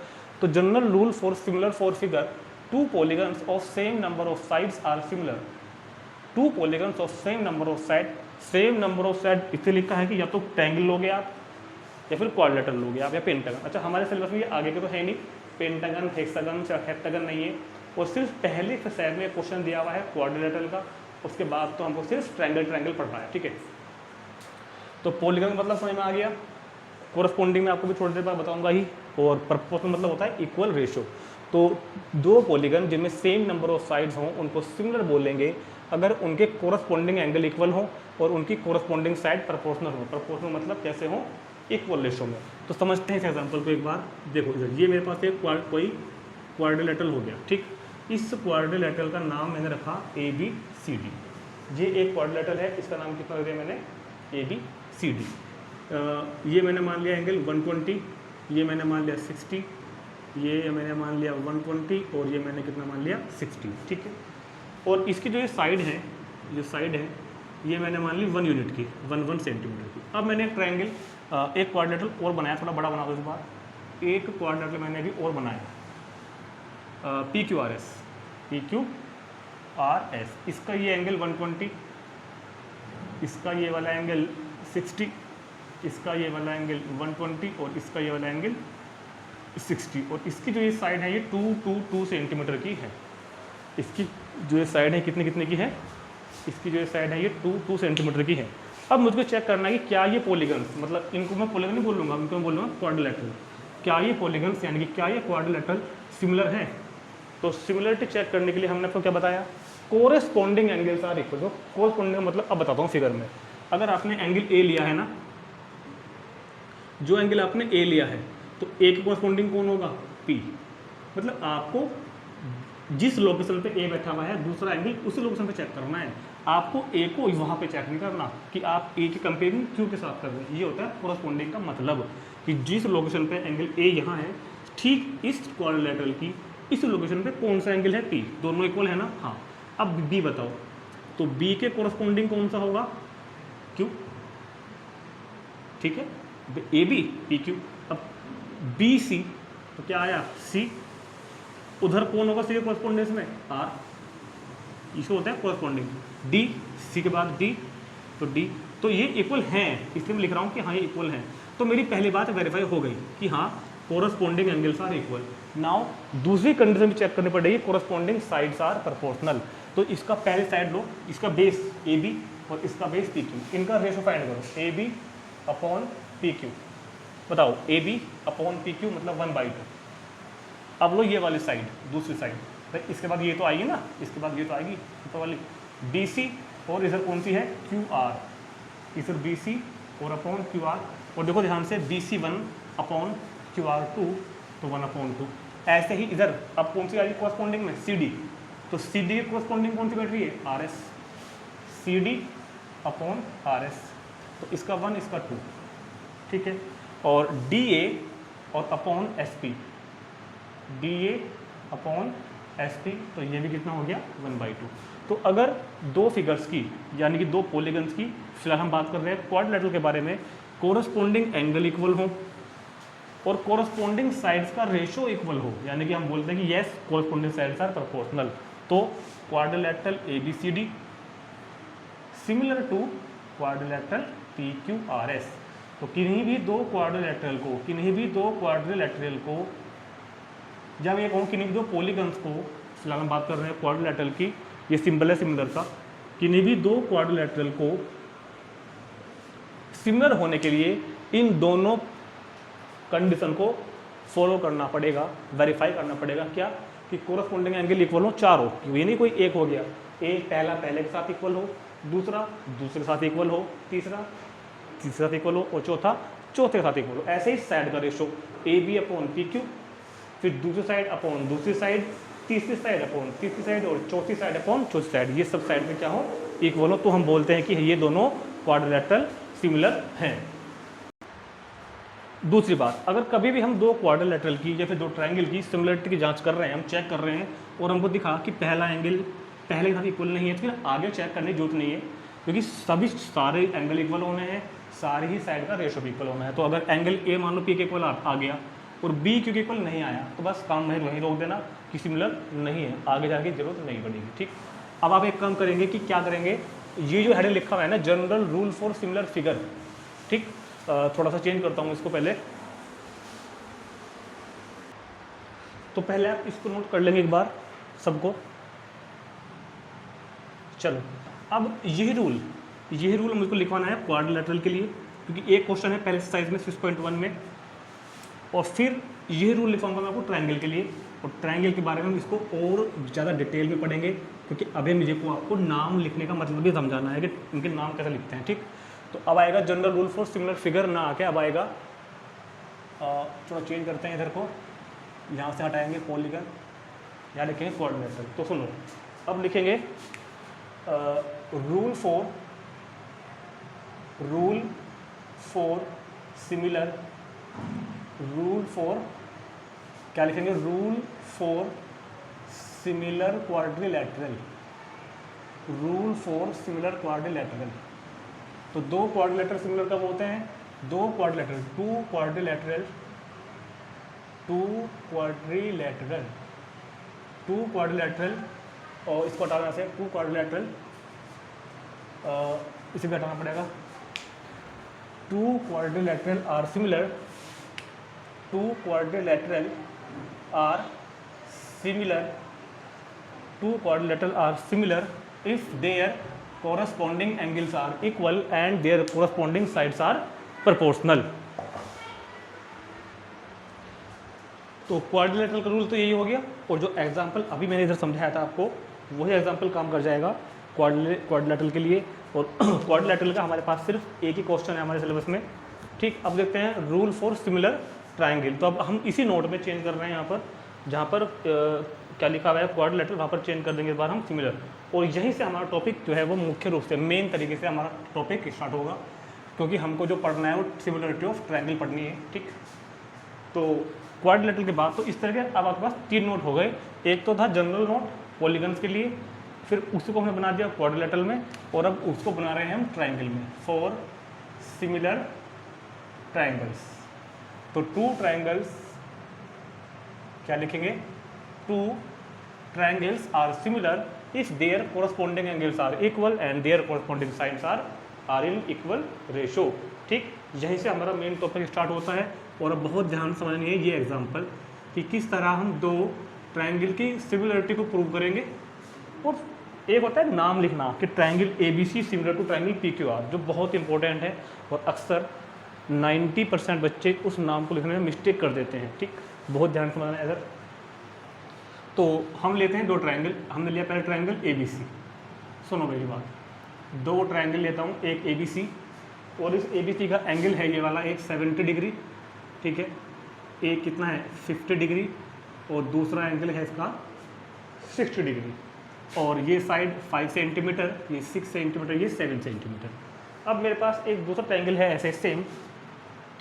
तो general rule for similar for figure, two polygons of same number of sides are similar. Two polygons of same number of side, same number of side इससे लिखा है कि या तो ट्रायंगल लोगे आप या फिर क्वाड्रिलेटरल लोगे आप या पेंटागन। अच्छा, हमारे सिलेबस में ये आगे के तो है नहीं, पेंटागन, हेक्सागन, हेप्टागन नहीं है। और सिर्फ पहले स्लाइड में क्वेश्चन दिया हुआ है क्वाड्रिलेटरल का, उसके बाद तो हमको सिर्फ ट्रायंगल पढ़ना है, ठीक है। तो पॉलीगन मतलब समझ में आ गया, कोरस्पॉन्डिंग में आपको भी थोड़ी देर बाद बताऊंगा ही, और प्रोपोर्शनल मतलब होता है इक्वल रेशो। तो दो पॉलीगन जिनमें सेम नंबर ऑफ साइड्स हों उनको सिमिलर बोलेंगे अगर उनके कोरस्पॉन्डिंग एंगल इक्वल हो और उनकी कोरस्पॉन्डिंग साइड प्रोपोर्शनल हो। प्रोपोर्शनल मतलब कैसे हो, इक्वल रेशो में। तो समझते हैं इस एग्जाम्पल को एक बार। देखो इधर ये मेरे पास एक कोई क्वाड्रिलेटरल हो गया, ठीक। इस क्वाड्रिलेटरल का नाम मैंने रखा ABCD। ये एक क्वाड्रिलेटरल है, इसका नाम कितना दिया मैंने, ABCD। ये मैंने मान लिया एंगल 120, ये मैंने मान लिया 60, ये मैंने मान लिया 120 और ये मैंने कितना मान लिया 60, ठीक है। और इसकी जो ये साइड है, ये मैंने मान ली 1 यूनिट की, 1 सेंटीमीटर की। अब मैंने एक ट्रायंगल, एक क्वाड्रिलेटरल और बनाया, थोड़ा बड़ा बना दो इस बार। एक क्वाड्रिलेटरल मैंने अभी और बनाया, PQRS, इसका ये एंगल 120, इसका ये वाला एंगल 60, इसका ये वाला एंगल 120 और इसका ये वाला एंगल 60। और इसकी जो ये साइड है ये 2 सेंटीमीटर की है। इसकी जो ये साइड है कितने की है, इसकी जो ये साइड है ये 2 सेंटीमीटर की है। अब मुझको चेक करना है कि क्या ये पॉलीगन्स, मतलब इनको मैं पॉलीगन नहीं बोलूँगा, इनको मैं बोलूँगा क्वाड्रिलेटरल। क्या ये पॉलीगन्स यानी कि क्या ये क्वाड्रिलेटरल सिमिलर है। तो सिमिलरिटी चेक करने के लिए हमने आपको क्या बताया, कोरेस्पॉन्डिंग एंगल्स आर इक्वल। जो कोरेस्पॉन्डिंग मतलब अब बताता हूँ फिगर में। अगर आपने एंगल A लिया है ना, जो एंगल आपने A लिया है तो A के कोरेस्पॉन्डिंग कौन होगा, P। मतलब आपको जिस लोकेशन पे A बैठा हुआ है दूसरा एंगल उसी लोकेशन पे चेक करना है। आपको A को वहाँ पे चेक नहीं करना कि आप A की कंपेयरिंग Q के साथ कर रहे हैं। ये होता है कोरेस्पॉन्डिंग का मतलब, कि जिस लोकेशन पे एंगल A यहाँ है ठीक इस क्वाड्रिलेटरल की इस लोकेशन पे कौन सा एंगल है, P। दोनों इक्वल है ना, हाँ। अब B बताओ, तो B के कोरेस्पॉन्डिंग कौन सा होगा, Q, ठीक है। AB PQ। अब BC तो क्या आया, C। उधर कौन होगा C के कोरेस्पॉन्डेंस में, R, इसको होता है कोरेस्पॉन्डिंग। D, C के बाद D, तो D। तो ये इक्वल हैं, इसलिए मैं लिख रहा हूँ कि हाँ ये इक्वल हैं। तो मेरी पहली बात वेरीफाई हो गई कि हाँ corresponding angles are equal. Now दूसरी कंडीशन भी चेक करनी पड़ेगी, कोरेस्पॉन्डिंग साइड्स आर प्रोपोर्शनल। तो इसका पहले साइड लो, इसका बेस AB और इसका बेस PQ, इनका रेशो फाइंड करो, AB अपॉन PQ। बताओ AB अपॉन PQ मतलब 1/2। अब लो ये वाली साइड, दूसरी साइड, भाई इसके बाद ये तो आएगी ना, इसके बाद ये तो आएगी ऊपर वाली BC, और इधर कौन सी है QR, इधर BC और अपॉन QR। और देखो ध्यान से BC1 अपॉन QR2 तो 1/2। ऐसे ही इधर अब कौन सी आ रही है कोरेस्पॉन्डिंग में, CD। तो CD की कोरेस्पॉन्डिंग कौन सी बैठ रही है, RS, CD अपॉन RS। तो इसका 1 इसका 2, ठीक है। और DA और upon SP, DA upon SP, तो ये भी कितना हो गया 1/2। तो अगर दो फिगर्स की यानी कि दो पॉलीगन्स की, फिलहाल हम बात कर रहे हैं क्वाड्रिलेटरल के बारे में, कोरेस्पॉन्डिंग एंगल इक्वल हो और कोरेस्पॉन्डिंग साइड्स का रेशो इक्वल हो, यानी कि हम बोलते हैं कि yes corresponding sides are proportional, तो quadrilateral ABCD similar to quadrilateral PQRS। तो किन्हीं भी दो क्वाड्रिलेटरल को जब ये कहूँ किन्हीं भी दो पॉलीगन्स को, फिलहाल हम बात कर रहे हैं क्वाड्रिलेटरल की, ये सिंबल है सिमिलर का, किन्हीं भी दो क्वाड्रिलेटरल को सिमिलर होने के लिए इन दोनों कंडीशन को फॉलो करना पड़ेगा, वेरीफाई करना पड़ेगा। क्या कि कोरेस्पॉन्डिंग एंगल इक्वल हो, चार हो, ये नहीं कोई एक हो गया, पहला पहले के साथ इक्वल हो, दूसरा दूसरे के साथ इक्वल हो, तीसरा तीसरे के साथ इक्वल हो और चौथा चौथे के साथ इक्वल हो। ऐसे ही साइड का रेशो AB अपॉन PQ, फिर दूसरी साइड अपॉन दूसरी साइड, तीसरी साइड अपॉन तीसरी साइड और चौथी साइड अपॉन चौथी साइड, ये सब साइड में क्या हो, इक्वल हो। तो हम बोलते हैं कि ये दोनों क्वाड्रिलेटरल सिमिलर हैं। दूसरी बात, अगर कभी भी हम दो क्वाड्रिलेटरल की या फिर दो ट्रायंगल की सिमिलरिटी की जांच कर रहे हैं, हम चेक कर रहे हैं और हमको दिखा कि पहला एंगल पहले के साथ इक्वल नहीं है, तो फिर आगे चेक करने की जरूरत नहीं है, क्योंकि सारे एंगल इक्वल होने हैं, सारी ही साइड का रेशो भी इक्वल होना है। तो अगर एंगल A मान लो P के इक्वल आ गया और B Q के इक्वल नहीं आया, तो बस काम वहीं रोक देना कि सिमिलर नहीं है, आगे जाके जरूरत नहीं पड़ेगी, ठीक। अब आप एक काम करेंगे कि क्या करेंगे, ये जो हेडिंग लिखा हुआ है ना, general rule for similar figure, ठीक, थोड़ा सा चेंज करता हूँ इसको पहले। तो पहले आप इसको नोट कर लेंगे एक बार सबको। चलो अब यही रूल मुझको लिखवाना है क्वाड्रिलेटरल के लिए, क्योंकि एक क्वेश्चन है पहले एक्सरसाइज में 6.1 में, और फिर यही रूल लिखवाऊंगा मैं आपको ट्रायंगल के लिए, और ट्रायंगल के बारे में हम इसको और ज़्यादा डिटेल में पढ़ेंगे, क्योंकि अभी मुझे को आपको नाम लिखने का मतलब भी समझाना है कि इनके नाम कैसे लिखते हैं, ठीक। तो अब आएगा general rule for similar figure ना आके अब आएगा, थोड़ा चेंज करते हैं इधर को, यहाँ से हटाएंगे पॉलीगन, यहाँ लिखेंगे कोऑर्डिनेटर। तो सुनो, अब लिखेंगे rule for similar, rule for क्या लिखेंगे, rule for similar quadrilateral, rule for similar quadrilateral. तो दो क्वाड्रिलेटरल सिमिलर कब होते हैं, दो क्वाड्रिलेटरल, टू क्वाड्रिलेटरल, और इसको हटाना से टू क्वाड्रिलेटरल, इसे भी हटाना पड़ेगा, two quadrilateral are similar, to quadrilateral are similar if their corresponding angles are equal and their corresponding sides are proportional। तो क्वाड्रिलेटरल का रूल तो यही हो गया, और जो एग्जाम्पल अभी मैंने इधर समझाया था आपको वही एग्जाम्पल काम कर जाएगा क्वाड्रिलेटरल के लिए। और क्वाड्रिलेटरल का हमारे पास सिर्फ एक ही क्वेश्चन है हमारे सिलेबस में, ठीक। अब देखते हैं रूल फॉर सिमिलर ट्रायंगल। तो अब हम इसी नोट में चेंज कर रहे हैं, यहाँ पर जहाँ पर क्या लिखा हुआ है क्वाड्रिलेटरल, वहाँ पर चेंज कर देंगे इस बार हम सिमिलर, और यहीं से हमारा टॉपिक जो है वो मुख्य रूप से मेन तरीके से हमारा टॉपिक स्टार्ट होगा, क्योंकि हमको जो पढ़ना है वो सिमिलरिटी ऑफ ट्रायंगल पढ़नी है, ठीक। तो क्वाड्रिलेटरल के बाद तो इस तरह के अब आपके पास तीन नोट हो गए, एक तो था जनरल नोट पॉलीगन्स के लिए, फिर उसी को हमने बना दिया क्वाड्रिलेटरल में, और अब उसको बना रहे हैं हम ट्रायंगल में, फॉर सिमिलर ट्रायंगल्स। तो टू ट्रायंगल्स क्या लिखेंगे, two triangles are similar if their corresponding angles are equal and their corresponding sides are in equal ratio, ठीक। यहीं से हमारा मेन टॉपिक स्टार्ट होता है, और अब बहुत ध्यान समझनी है ये एग्जांपल कि किस तरह हम दो ट्रायंगल की सिमिलरिटी को प्रूव करेंगे। और एक होता है नाम लिखना कि triangle ABC similar to triangle PQR, जो बहुत इंपॉर्टेंट है, और अक्सर 90% बच्चे उस नाम को लिखने में मिस्टेक कर देते हैं, ठीक। बहुत ध्यान समझना है इधर। तो हम लेते हैं दो ट्रायंगल, हमने लिया पहले ट्रायंगल ABC, सुनो मेरी बात, दो ट्रायंगल लेता हूँ, एक ABC, और इस ABC का एंगल है ये वाला एक 70 डिग्री, ठीक है, एक कितना है 50 डिग्री, और दूसरा एंगल है इसका 60 डिग्री, और ये साइड 5 सेंटीमीटर, ये 6 सेंटीमीटर, ये 7 सेंटीमीटर। अब मेरे पास एक दूसरा ट्रायंगल है ऐसे सेम,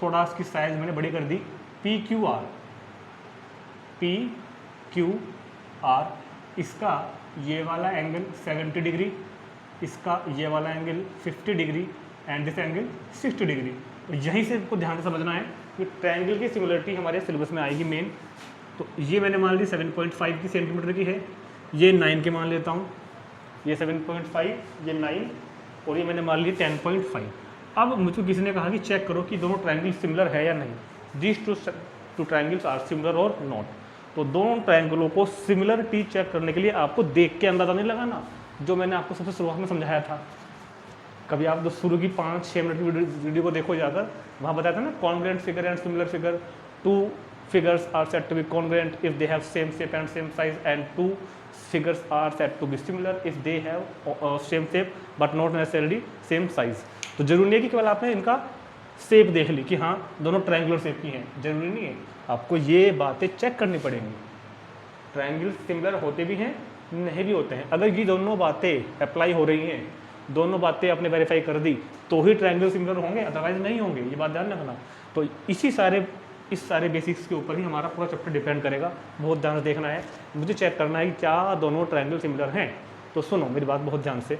थोड़ा इसकी साइज मैंने बड़ी कर दी, PQR, इसका ये वाला एंगल 70 डिग्री, इसका ये वाला angle 50 degree, and this angle 60 degree. और यहीं से आपको ध्यान से समझना है कि ट्रायंगल की सिमिलरिटी हमारे सिलेबस में आएगी मेन। तो ये मैंने मान ली 7.5 की सेंटीमीटर की है, ये 9 के मान लेता हूँ, ये 7.5, ये 9, और ये मैंने मान ली 10.5। अब मुझको किसी ने कहा कि चेक करो कि दोनों ट्रायंगल सिमिलर है या नहीं, this two triangles are similar और नॉट। तो दोनों ट्रायंगलों को सिमिलरिटी चेक करने के लिए आपको देख के अंदाजा नहीं लगाना, जो मैंने आपको सबसे शुरुआत में समझाया था। कभी आप जो शुरू की 5-6 मिनट की वीडियो को देखो जाकर, वहाँ बताया था ना, congruent figure and similar figure, two figures are said to be congruent if they have same shape and same size, and two figures are said to be similar if they have same shape but not necessarily same size. तो जरूरी नहीं है कि केवल आपने इनका shape देख ली कि हाँ दोनों ट्रायंगुलर शेप की हैं, जरूरी नहीं है, आपको ये बातें चेक करनी पड़ेंगी। ट्रायंगल सिमिलर होते भी हैं, नहीं भी होते हैं। अगर ये दोनों बातें अप्लाई हो रही हैं, दोनों बातें आपने वेरीफाई कर दी, तो ही ट्रायंगल सिमिलर होंगे, अदरवाइज नहीं होंगे, ये बात ध्यान रखना। तो इस सारे बेसिक्स के ऊपर ही हमारा पूरा चैप्टर डिपेंड करेगा। बहुत ध्यान से देखना है, मुझे चेक करना है कि क्या दोनों ट्रायंगल सिमिलर हैं। तो सुनो मेरी बात बहुत ध्यान से,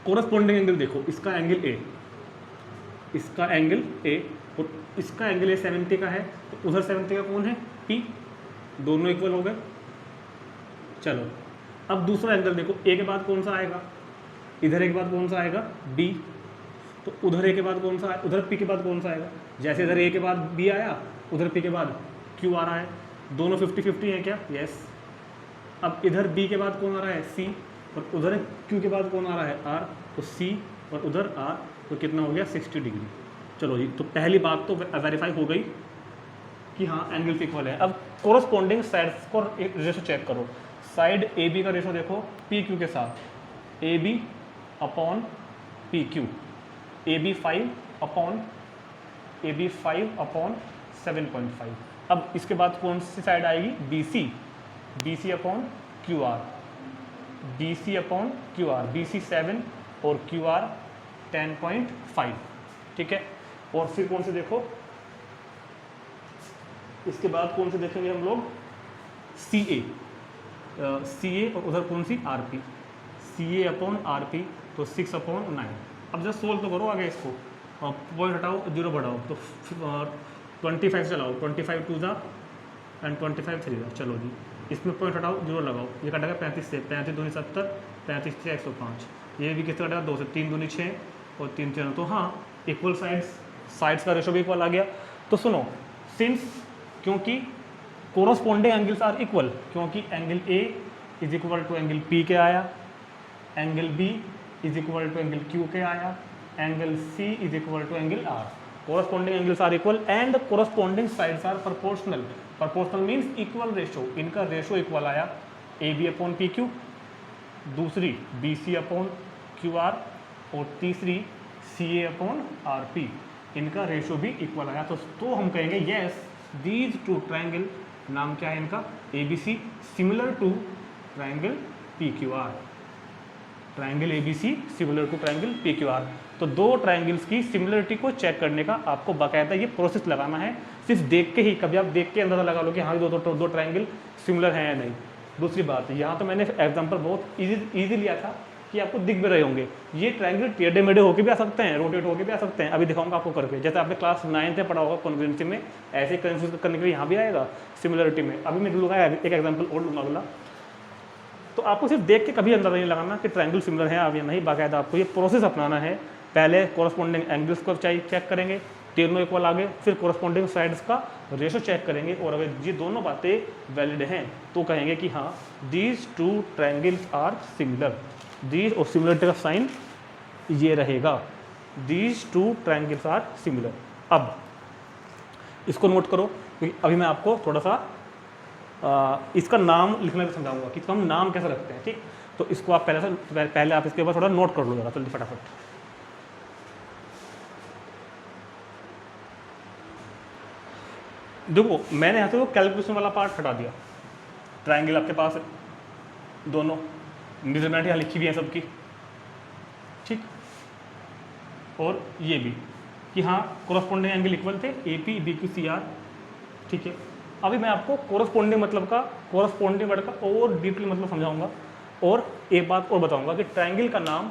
कोरस्पॉन्डिंग एंगल देखो, इसका एंगल ए, इसका एंगल ए, और इसका एंगल ए 70 का है, तो उधर 70 का कौन है, पी, दोनों इक्वल हो गए। चलो अब दूसरा एंगल देखो, ए के बाद कौन सा आएगा, इधर ए के बाद कौन सा आएगा, बी, तो उधर ए के बाद कौन सा, उधर पी के बाद कौन सा आएगा। जैसे इधर ए के बाद बी आया, उधर पी के बाद क्यू आ रहा है, दोनों 50-50 हैं क्या, यस। अब इधर बी के बाद कौन आ रहा है, सी, और उधर क्यू के बाद कौन आ रहा है आर, तो सी, और उधर आर, तो कितना हो गया 60 डिग्री। चलो जी, तो पहली बात तो वेरीफाई हो गई कि हाँ एंगल्स इक्वल है। अब कोरस्पॉन्डिंग साइड्स को रेशो चेक करो। साइड ए बी का रेशो देखो पी क्यू के साथ, A B upon P Q, A B 5 upon 7.5। अब इसके बाद कौन सी साइड आएगी, B C, B C upon Q R, B C upon Q R, B C 7 और क्यू आर 10.5, ठीक है। और फिर कौन से देखो, इसके बाद कौन से देखेंगे हम लोग, सी ए, और उधर कौन सी आर पी, सी ए अपॉन आर पी, तो 6/9। अब जस्ट सोल्व तो करो आगे इसको, पॉइंट हटाओ, जीरो बढ़ाओ, तो 25 चलाओ, 25 2 जा एंड 25 3 जा। चलो जी, इसमें पॉइंट हटाओ, जीरो लगाओ, ये कटेगा 35 से, 35 दूनी 70, 35 से 105, ये भी किससे कटेगा 2 से, 3 दूनी 6 और 3 3, तो हाँ इक्वल साइड्स का रेशो भी इक्वल आ गया। तो सुनो, सिंस क्योंकि कोरस्पॉन्डिंग एंगल्स आर इक्वल, क्योंकि angle A is equal to angle P के आया, angle B is equal to angle Q के आया, angle C is equal to angle R. Corresponding angles are equal and corresponding sides are proportional. Proportional means equal ratio, इनका ratio equal आया, A B upon P Q, दूसरी B C upon Q are, और तीसरी सी ए upon R P, इनका ratio भी equal आया। तो हम कहेंगे येस दीज टू ट्रायंगल, नाम क्या है इनका, A B C, similar to triangle P Q R, triangle A B C similar to triangle P Q R. तो दो ट्रायंगल्स की सिमिलरिटी को चेक करने का आपको बाकायदा ये प्रोसेस लगाना है, सिर्फ देख के ही, कभी आप देख के अंदाजा लगा लो कि हाँ दो ट्रायंगल सिमिलर हैं या नहीं। दूसरी बात, यहाँ तो मैंने एग्जाम्पल बहुत ईजी लिया था कि आपको दिख भी रहे होंगे, ये ट्रायंगल टेढ़े मेढ़े होकर भी आ सकते हैं, रोटेट होकर भी आ सकते हैं। अभी दिखाऊंगा आपको करके, जैसे आपने क्लास 9 में पढ़ा होगा कॉन्ग्रुएंसी में, ऐसे कन्फ्यूज करने के लिए यहाँ भी आएगा सिमिलरिटी में। अभी मैं लूँगा एक एग्जाम्पल और लूँगा अगला। तो आपको सिर्फ देख के कभी अंदाजा नहीं लगाना कि ट्रायंगल सिमिलर है अब या नहीं, बाकायदा आपको ये प्रोसेस अपनाना है। पहले कोरस्पॉन्डिंग एंगल्स को चेक करेंगे, तीनों इक्वल आ गए, फिर कोरस्पॉन्डिंग साइड्स का रेशो चेक करेंगे, और अगर ये दोनों बातें वैलिड हैं तो कहेंगे कि हाँ these two triangles are similar. These और सिमिलरिटी का साइन ये रहेगा, these two triangles are similar. अब इसको नोट करो, क्योंकि अभी मैं आपको थोड़ा सा इसका नाम लिखना भी समझाऊंगा कि इसका हम नाम कैसे रखते हैं, ठीक। तो इसको आप पहले आप इसके ऊपर थोड़ा नोट कर लो जरा जल्दी फटाफट। देखो मैंने यहाँ से वो कैलकुलेशन वाला पार्ट हटा दिया, ट्रायंगल आपके पास है, दोनों मेजरमेंट यहाँ लिखी हुई है सबकी, ठीक। और ये भी कि हाँ कोरस्पॉन्डिंग एंगल इक्वल थे, A P B Q C R, ठीक है। अभी मैं आपको कोरस्पॉन्डिंग मतलब का, कोरस्पॉन्डिंग वर्ड का और डीपली मतलब समझाऊंगा, और एक बात और बताऊंगा कि ट्रायंगल का नाम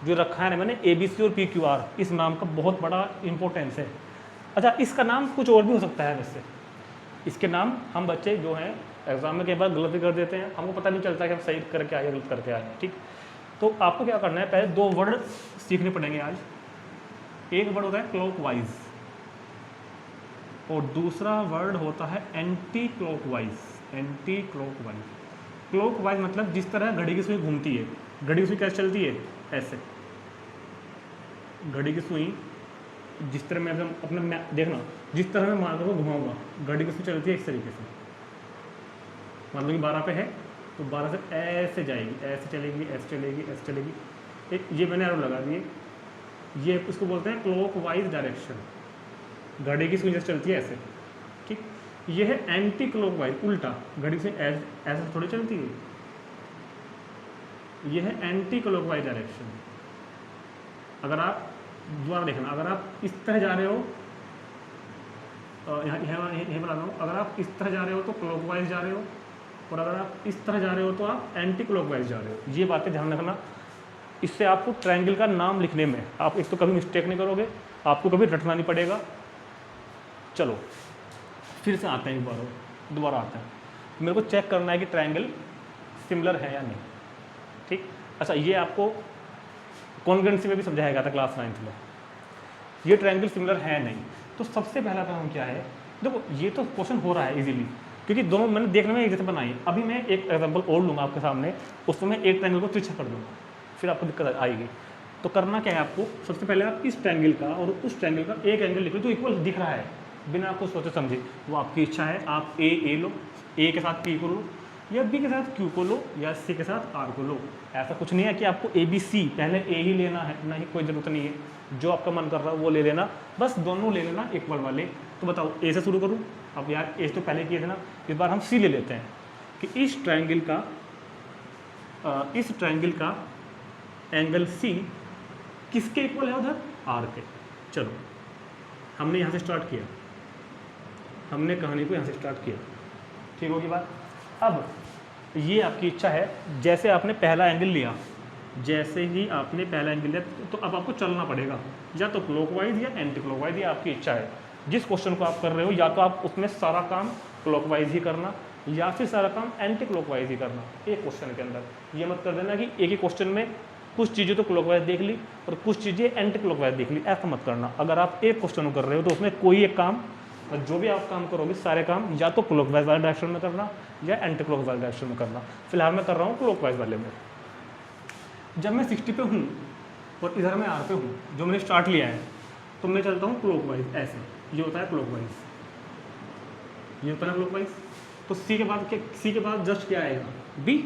जो रखा है ना मैंने, ए बी सी और पी क्यू आर, इस नाम का बहुत बड़ा इंपॉर्टेंस है। अच्छा, इसका नाम कुछ और भी हो सकता है वैसे, इसके नाम हम बच्चे जो हैं एग्जाम में कई बार गलत भी कर देते हैं, हमको पता नहीं चलता कि हम सही करके आए गलत करके आए, ठीक। तो आपको क्या करना है, पहले दो वर्ड सीखने पड़ेंगे आज। एक वर्ड होता है क्लॉकवाइज और दूसरा वर्ड होता है anti clockwise. Anti clockwise, clockwise मतलब जिस तरह घड़ी की सुई घूमती है, घड़ी की सुई कैसे चलती है, ऐसे। घड़ी की सुई जिस तरह मैं अपना देखना, जिस तरह मैं मार्कर को घुमाऊंगा, घड़ी की सुई चलती है इस तरीके से। मान लो कि 12 पे है तो 12 से ऐसे जाएगी, ऐसे चलेगी, ऐसे चलेगी, ऐसे चलेगी। एक ये मैंने एरो लगा दिए, ये इसको बोलते हैं क्लॉकवाइज डायरेक्शन। घड़ी की सुई जैसे चलती है ऐसे, ठीक। ये है एंटी क्लॉकवाइज, उल्टा, घड़ी से ऐसे थोड़ी चलती है, ये है एंटी क्लॉकवाइज डायरेक्शन। अगर आप दोबारा देखना, अगर आप इस तरह जा रहे हो, यहाँ बता रहा हूँ, अगर आप इस तरह जा रहे हो तो क्लॉकवाइज जा रहे हो, और अगर आप इस तरह जा रहे हो तो आप एंटी क्लॉकवाइज जा रहे हो। ये बातें ध्यान रखना, इससे आपको ट्रायंगल का नाम लिखने में आप एक तो कभी मिस्टेक नहीं करोगे, आपको कभी रटना नहीं पड़ेगा। चलो फिर से आते हैं, एक बार दोबारा आते हैं। मेरे को चेक करना है कि ट्रायंगल सिमिलर है या नहीं, ठीक। अच्छा, ये आपको कॉन्ग्रुएंसी में भी समझाया गया था क्लास 9 में, ये ट्रायंगल सिमिलर है नहीं। तो सबसे पहला काम क्या है, देखो ये तो क्वेश्चन हो रहा है इजीली क्योंकि दोनों मैंने देखने में एक जैसे बनाई। अभी मैं एक एग्जांपल और लूँगा आपके सामने, उसमें मैं एक ट्रायंगल को तिरछा कर दूँगा, फिर आपको दिक्कत आएगी। तो करना क्या है आपको, सबसे पहले आप इस ट्रायंगल का और उस ट्रायंगल का एक एंगल लिखो जो इक्वल दिख रहा है, बिना आपको सोचे समझे। वो आपकी इच्छा है, आप ए लो, ए के साथ पी को लो, या बी के साथ क्यू को लो, या सी के साथ आर को लो। ऐसा कुछ नहीं है कि आपको ए बी सी पहले ए ही लेना है, नहीं, कोई ज़रूरत नहीं है। जो आपका मन कर रहा है वो ले लेना, बस दोनों ले लेना इक्वल वाले। तो बताओ ए से शुरू करूँ? अब यार ए तो पहले किए थे ना, इस बार हम सी ले लेते हैं कि इस ट्रायंगल का एंगल सी किसके इक्वल है उधर? आर के। चलो हमने यहाँ से स्टार्ट किया, हमने कहानी को यहाँ से स्टार्ट किया, ठीक होगी बात। अब ये आपकी इच्छा है, जैसे आपने पहला एंगल लिया, जैसे ही आपने पहला एंगल लिया तो अब आपको चलना पड़ेगा, या तो क्लॉकवाइज या एंटी क्लॉकवाइज, ये आपकी इच्छा है। जिस क्वेश्चन को आप कर रहे हो, या तो आप उसमें सारा काम क्लॉकवाइज ही करना, या फिर सारा काम एंटी क्लॉकवाइज ही करना एक क्वेश्चन के अंदर। ये मत कर देना कि एक ही क्वेश्चन में कुछ चीज़ें तो क्लॉकवाइज देख ली और कुछ चीज़ें एंटी क्लॉकवाइज देख ली, ऐसा मत करना। अगर आप एक क्वेश्चन कर रहे हो तो उसमें कोई एक काम, जो भी आप काम करोगे सारे काम या तो क्लॉकवाइज वाले डायरेक्शन में करना या एंटी क्लॉकवाइज वाले डायरेक्शन में करना। फिलहाल मैं कर रहा हूँ क्लॉकवाइज वाले में। जब मैं 60 पे हूँ और इधर मैं आर पे हूँ, जो मैंने स्टार्ट लिया है, तो मैं चलता हूँ क्लॉकवाइज, ऐसे। ये होता है क्लॉकवाइज, ये होता है क्लॉकवाइज। तो सी के बाद जस्ट क्या आएगा? बी।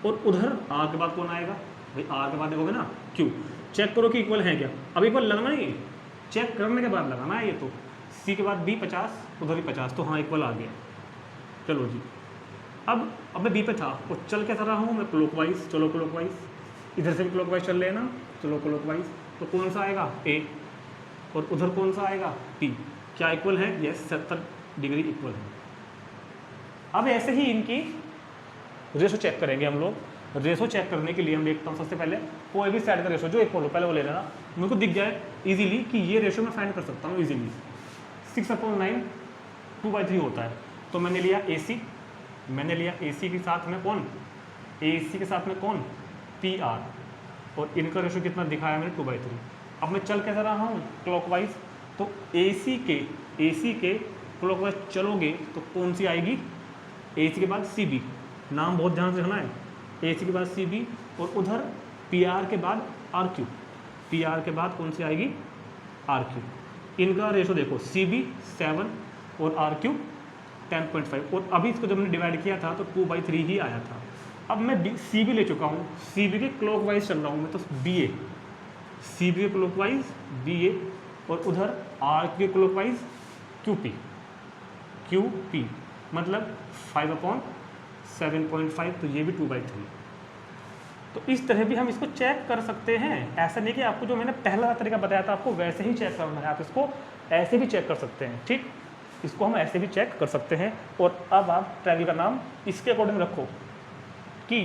और उधर आर के बाद कौन आएगा? भाई आर के बाद देखोगे ना क्यू। चेक करो कि इक्वल है क्या। अब इक्वल लगना ही, चेक करने के बाद लगाना है। ये तो सी के बाद बी 50, उधर भी 50, तो हाँ इक्वल आ गया। चलो जी, अब मैं बी पे था और चल कैसा रहा हूँ मैं? क्लॉकवाइज। चलो क्लॉकवाइज, इधर से भी क्लॉकवाइज चल लेना, चलो क्लॉकवाइज। तो कौन सा आएगा? ए। और उधर कौन सा आएगा? पी। क्या इक्वल है? यस, 70 डिग्री इक्वल है। अब ऐसे ही इनकी रेशो चेक करेंगे हम लोग। रेशो चेक करने के लिए हम देखता हूँ, सबसे पहले कोई भी साइड का रेशो जो इक्वल हो पहले वो ले लेना। मेरे को दिख जाए इजीली कि ये रेशो मैं फाइंड कर सकता हूँ इजीली। 6/9 2/3 होता है। तो मैंने लिया AC, मैंने लिया AC के साथ में कौन? AC के साथ में कौन? PR। और इनका रेशो कितना दिखाया मैंने? 2/3। अब मैं चल कैसा रहा हूँ? क्लॉकवाइज। तो AC के क्लॉकवाइज चलोगे तो कौन सी आएगी? AC के बाद CB। नाम बहुत ध्यान से रखना है। AC के बाद CB और उधर PR के बाद RQ। PR के बाद कौन सी आएगी? RQ। इनका रेशो देखो, CB 7 और RQ 10.5। और अभी इसको जब मैंने डिवाइड किया था तो 2/3 ही आया था। अब मैं CB ले चुका हूँ, CB के क्लॉकवाइज चल रहा हूँ मैं, तो BA, CB के क्लॉकवाइज BA, और उधर RQ के क्लॉकवाइज QP, मतलब 5/7.5, तो ये भी 2/3। तो इस तरह भी हम इसको चेक कर सकते हैं। ऐसा नहीं कि आपको जो मैंने पहला तरीका बताया था आपको वैसे ही चेक करना है, आप इसको ऐसे भी चेक कर सकते हैं। ठीक, इसको हम ऐसे भी चेक कर सकते हैं। और अब आप ट्रायंगल का नाम इसके अकॉर्डिंग रखो कि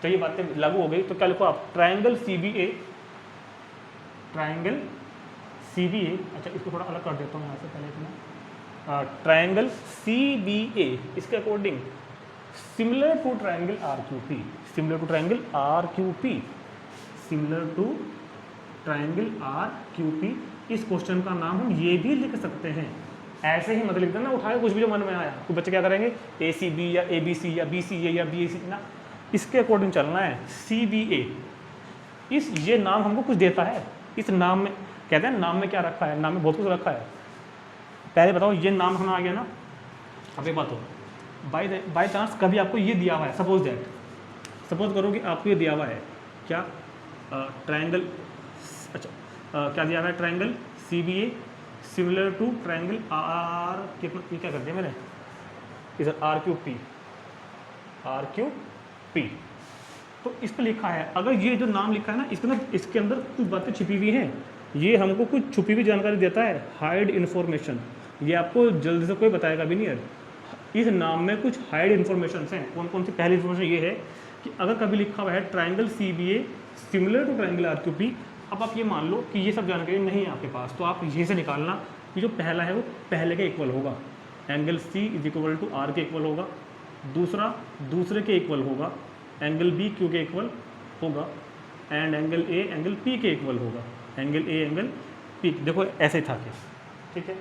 तो ये बातें लागू हो गई। तो क्या लिखो आप? Triangle CBA, triangle CBA। अच्छा, इसको थोड़ा अलग कर देता हूँ यहाँ से पहले इतना। ट्रायंगल CBA इसके according similar to triangle RQP, similar to triangle RQP, similar to triangle RQP। इस क्वेश्चन का नाम हम ये भी लिख सकते हैं, ऐसे ही मत लिख देना उठाए कुछ भी जो मन में आया। तो बच्चे क्या करेंगे? ACB या ABC या BCA या BAC ना, इसके अकॉर्डिंग चलना है। CBA, ये नाम हमको कुछ देता है। इस नाम में कहते हैं, नाम में क्या रखा है? नाम में बहुत कुछ रखा है। पहले बताओ, ये नाम हमें आ गया ना। अब एक बात हो, बाई चांस कभी आपको ये दिया हुआ है, सपोज करो कि आपको ये दिया हुआ है क्या? ट्रायंगल, अच्छा क्या दिया हुआ है? Triangle CBA similar to triangle कितना, क्या कर दिया मैंने इधर? RQP। तो इस पर लिखा है, अगर ये जो नाम लिखा है ना, इसके अंदर कुछ बातें छिपी हुई हैं। ये हमको कुछ छुपी हुई जानकारी देता है, हाइड इन्फॉर्मेशन। ये आपको जल्दी से कोई बताएगा भी नहीं है। इस नाम में कुछ हाइड इन्फॉर्मेशन हैं। कौन कौन सी? पहली इन्फॉर्मेशन ये है कि अगर कभी लिखा हुआ है triangle CBA similar to triangle RQP, अब आप ये मान लो कि ये सब जानकारी नहीं है आपके पास, तो आप ये से निकालना कि जो पहला है वो पहले के इक्वल होगा। एंगल C = R के इक्वल होगा, दूसरा दूसरे के इक्वल होगा, एंगल B Q के इक्वल होगा, and angle A angle P के इक्वल होगा, एंगल A एंगल P। देखो ऐसे ही था क्या? ठीक है।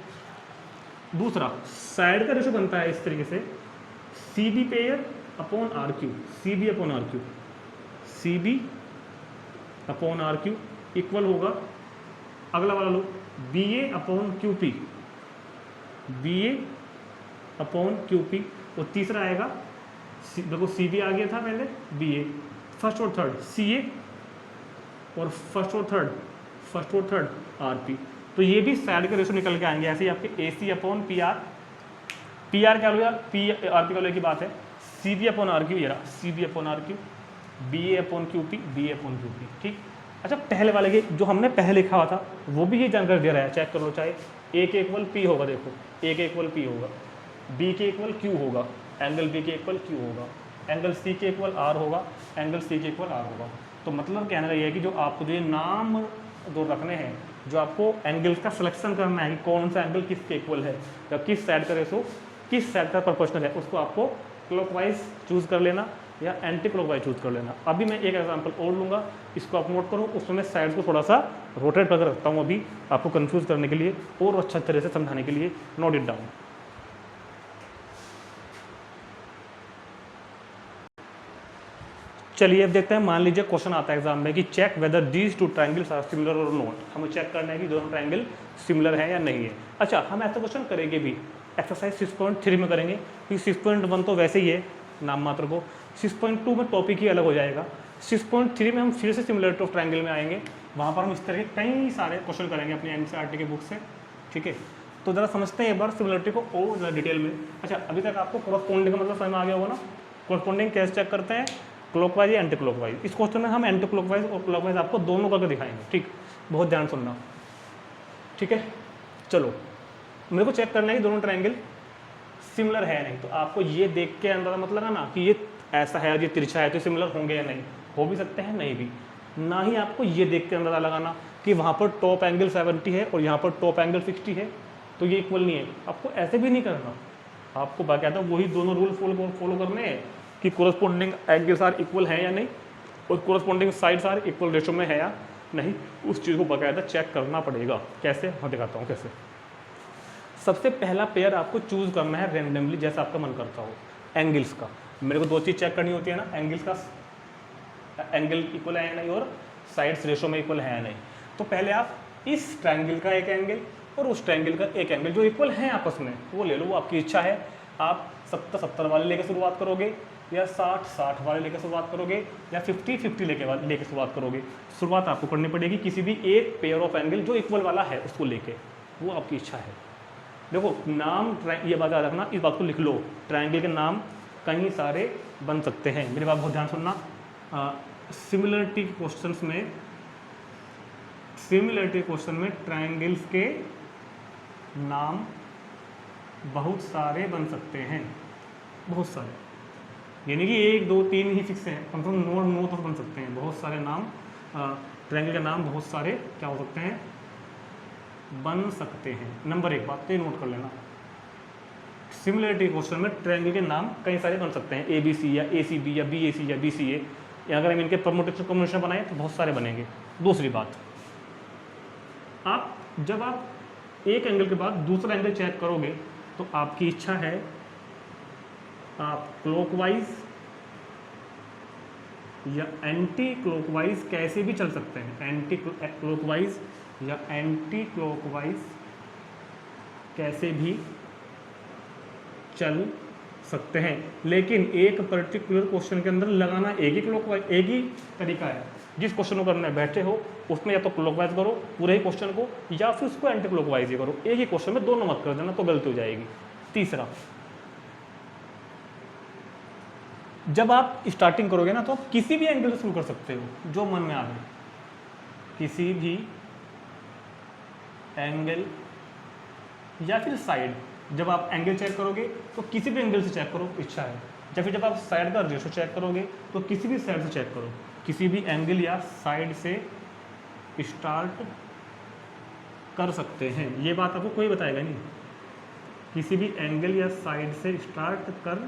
दूसरा साइड का रेशो बनता है इस तरीके से C B pair upon R Q, C B upon R Q, C B upon R Q equal होगा, अगला वाला लो B A upon Q P, B A upon Q P, और तीसरा आएगा देखो सी बी आ गया था पहले, बी ए फर्स्ट और थर्ड सी ए, और फर्स्ट और थर्ड आर पी। तो ये भी साइड के रेशो निकल के आएंगे ऐसे ही आपके A C upon P R, P R क्या लो यार, पी आर पी का लो की बात है, C B upon R Q, ये रहा C B upon R Q, B A upon Q P, B A upon Q P, ठीक। अच्छा पहले वाले के जो हमने पहले लिखा हुआ था वो भी ये जानकारी दे रहा है, चेक करो, चाहे ए के इक्वल पी होगा, देखो ए के इक्वल पी होगा, बी के इक्वल क्यू होगा, एंगल बी के इक्वल क्यू होगा, एंगल सी के इक्वल आर होगा, एंगल सी के इक्वल आर होगा। तो मतलब कहने का ये है कि जो आपको जो ये नाम जो रखने हैं, जो आपको एंगल का सिलेक्शन करना है कि कौन सा एंगल किसके इक्वल है या किस साइड का रेशो किस साइड का प्रोपोर्शनल है, उसको आपको क्लॉकवाइज चूज़ कर लेना या एंटी क्लॉकवाइज चूज़ कर लेना। अभी मैं एक एग्जांपल और लूँगा, इसको आप नोट करो, उसमें मैं साइड को थोड़ा सा रोटेट करके रखता हूँ अभी आपको कंफ्यूज करने के लिए और अच्छा तरह से समझाने के लिए। Note it down. चलिए अब देखते हैं, मान लीजिए क्वेश्चन आता है एग्जाम में कि check whether these two triangles are similar और नॉट। हमें चेक करना है कि दोनों ट्रायंगल सिमिलर है या नहीं है। अच्छा हम ऐसा क्वेश्चन करेंगे भी एक्सरसाइज 6.3 में करेंगे, कि 6.1 तो वैसे ही है नाम मात्र को, 6.2 में टॉपिक ही अलग हो जाएगा, 6.3 में हम फिर से सिमिलरिटी ऑफ ट्रायंगल में आएंगे, वहाँ पर हम इस तरह के कई सारे क्वेश्चन करेंगे अपनी एनसीईआरटी के बुक से, ठीक है। तो ज़रा समझते हैं एक बार सिमिलरिटी को और ज़रा डिटेल में। अच्छा अभी तक आपको कॉरस्पॉन्डिंग का मतलब समझ में आ गया होगा ना, कॉरस्पॉन्डिंग कैसे चेक करते हैं, क्लॉकवाइज या एंटी क्लॉकवाइज। इस क्वेश्चन में हम एंटी क्लॉकवाइज और क्लॉकवाइज आपको दोनों करके दिखाएंगे, ठीक, बहुत ध्यान सुनना, ठीक है। चलो मेरे को चेक करना है कि दोनों ट्रायंगल सिमिलर है नहीं, तो आपको ये देख के अंदाजा मत लगाना कि ये ऐसा है और ये तिरछा है तो सिमिलर होंगे या नहीं, हो भी सकते हैं नहीं भी। ना ही आपको ये देख के अंदाजा लगाना कि वहाँ पर टॉप एंगल 70 है और यहाँ पर टॉप एंगल 60 है तो ये इक्वल नहीं है, आपको ऐसे भी नहीं करना। आपको बाकायदा वही दोनों रूल फॉलो करने हैं कि कोरस्पॉन्डिंग एंगल्स आर इक्वल है या नहीं और corresponding sides are equal ratio में है या नहीं, उस चीज़ को बाकायदा चेक करना पड़ेगा। कैसे, मैं दिखाता हूँ कैसे। सबसे पहला पेयर आपको चूज़ करना है रैंडमली, जैसा आपका मन करता हो। एंगल्स का मेरे को दो चीज़ चेक करनी होती है ना, एंगल्स का एंगल इक्वल है या नहीं और साइड्स रेशो में इक्वल है या नहीं। तो पहले आप इस ट्रायंगल का एक एंगल और उस ट्रायंगल का एक एंगल जो इक्वल हैं आपस में वो ले लो, वो आपकी इच्छा है। आप 70-70 वाले लेके शुरुआत करोगे या 60-60 वाले लेके शुरुआत करोगे या 50-50 लेके शुरुआत करोगे। शुरुआत आपको करनी पड़ेगी किसी भी एक पेयर ऑफ एंगल जो इक्वल वाला है उसको लेके, वो आपकी इच्छा है। देखो नाम ये बात याद रखना, इस बात को लिख लो, ट्रायंगल के नाम कई सारे बन सकते हैं। मेरी बात बहुत ध्यान सुनना। सिमिलरिटी क्वेश्चन में ट्रायंगल्स के नाम बहुत सारे बन सकते हैं, बहुत सारे, यानी कि 1 2 3 ही फिक्स है, कम से कम 9 तो बन सकते हैं। बहुत सारे नाम ट्रायंगल के नाम बहुत सारे क्या हो सकते हैं, बन सकते हैं। नंबर 1 बात तो नोट कर लेना, सिमिलरिटी क्वेश्चन में ट्रायंगल के नाम कई सारे बन सकते हैं, ABC या ACB या BAC या BCA, या अगर हम इनके परमुटेशन कॉम्बिनेशन बनाएं तो बहुत सारे बनेंगे। दूसरी बात, जब आप एक एंगल के बाद दूसरा एंगल चेक करोगे तो आपकी इच्छा है आप क्लॉकवाइज या एंटी क्लॉकवाइज कैसे भी चल सकते हैं, एंटी क्लॉकवाइज या एंटी क्लॉकवाइज कैसे भी चल सकते हैं। लेकिन एक पर्टिकुलर क्वेश्चन के अंदर लगाना एक ही क्लॉकवाइज, एक ही तरीका है। जिस क्वेश्चन को करने बैठे हो उसमें या तो क्लॉकवाइज करो पूरे ही क्वेश्चन को, या फिर उसको एंटी क्लॉकवाइज ही करो। एक ही क्वेश्चन में दोनों मत कर देना, तो गलती हो जाएगी। तीसरा, जब आप स्टार्टिंग करोगे ना तो आप किसी भी एंगल से शुरू कर सकते हो जो मन में आ रहा है, किसी भी एंगल या फिर साइड। जब आप एंगल चेक करोगे तो किसी भी एंगल से चेक करो, इच्छा है। या फिर जब आप साइड का रेशो चेक करोगे तो किसी भी साइड से चेक करो, किसी भी एंगल या साइड से स्टार्ट कर सकते हैं। ये बात आपको कोई बताएगा नहीं, किसी भी एंगल या साइड से स्टार्ट कर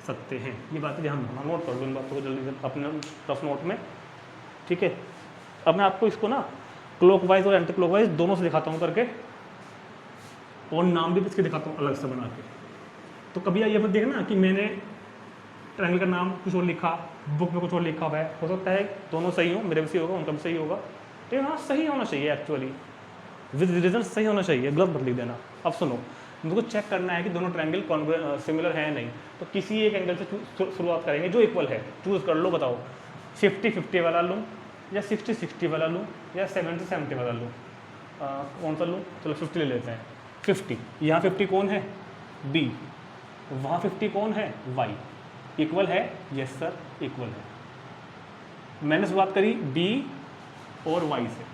सकते हैं। ये बात ध्यान रखना, नोट कर लो इन बातों को जल्दी से अपने रफ नोट में, ठीक है। अब मैं आपको इसको ना क्लॉकवाइज और एंटी क्लॉकवाइज दोनों से दिखाता हूँ करके। और नाम भी इसके दिखाता हूँ अलग से बना के। तो कभी ये मत देखना कि मैंने ट्रायंगल का नाम कुछ और लिखा, बुक में कुछ और लिखा हुआ है, हो सकता है दोनों सही हो, मेरे भी सही होगा, उनका भी सही होगा, लेकिन हाँ सही होना चाहिए एक्चुअली, विद रीजन सही होना चाहिए, गलत मत लिख देना। अब सुनो, मुझको चेक करना है कि दोनों ट्रायंगल सिमिलर है नहीं, तो किसी एक एंगल से शुरुआत करेंगे जो इक्वल है, चूज़ कर लो, बताओ 50-50 वाला लूँ या 60-60 वाला लूँ या 70-70 वाला लूँ, कौन सा लूँ? चलो 50 ले लेते हैं। 50, यहाँ 50 कौन है? B, वहाँ 50 कौन है? Y। इक्वल है? यस सर इक्वल है। मैंने शुरुआत करी B और Y से,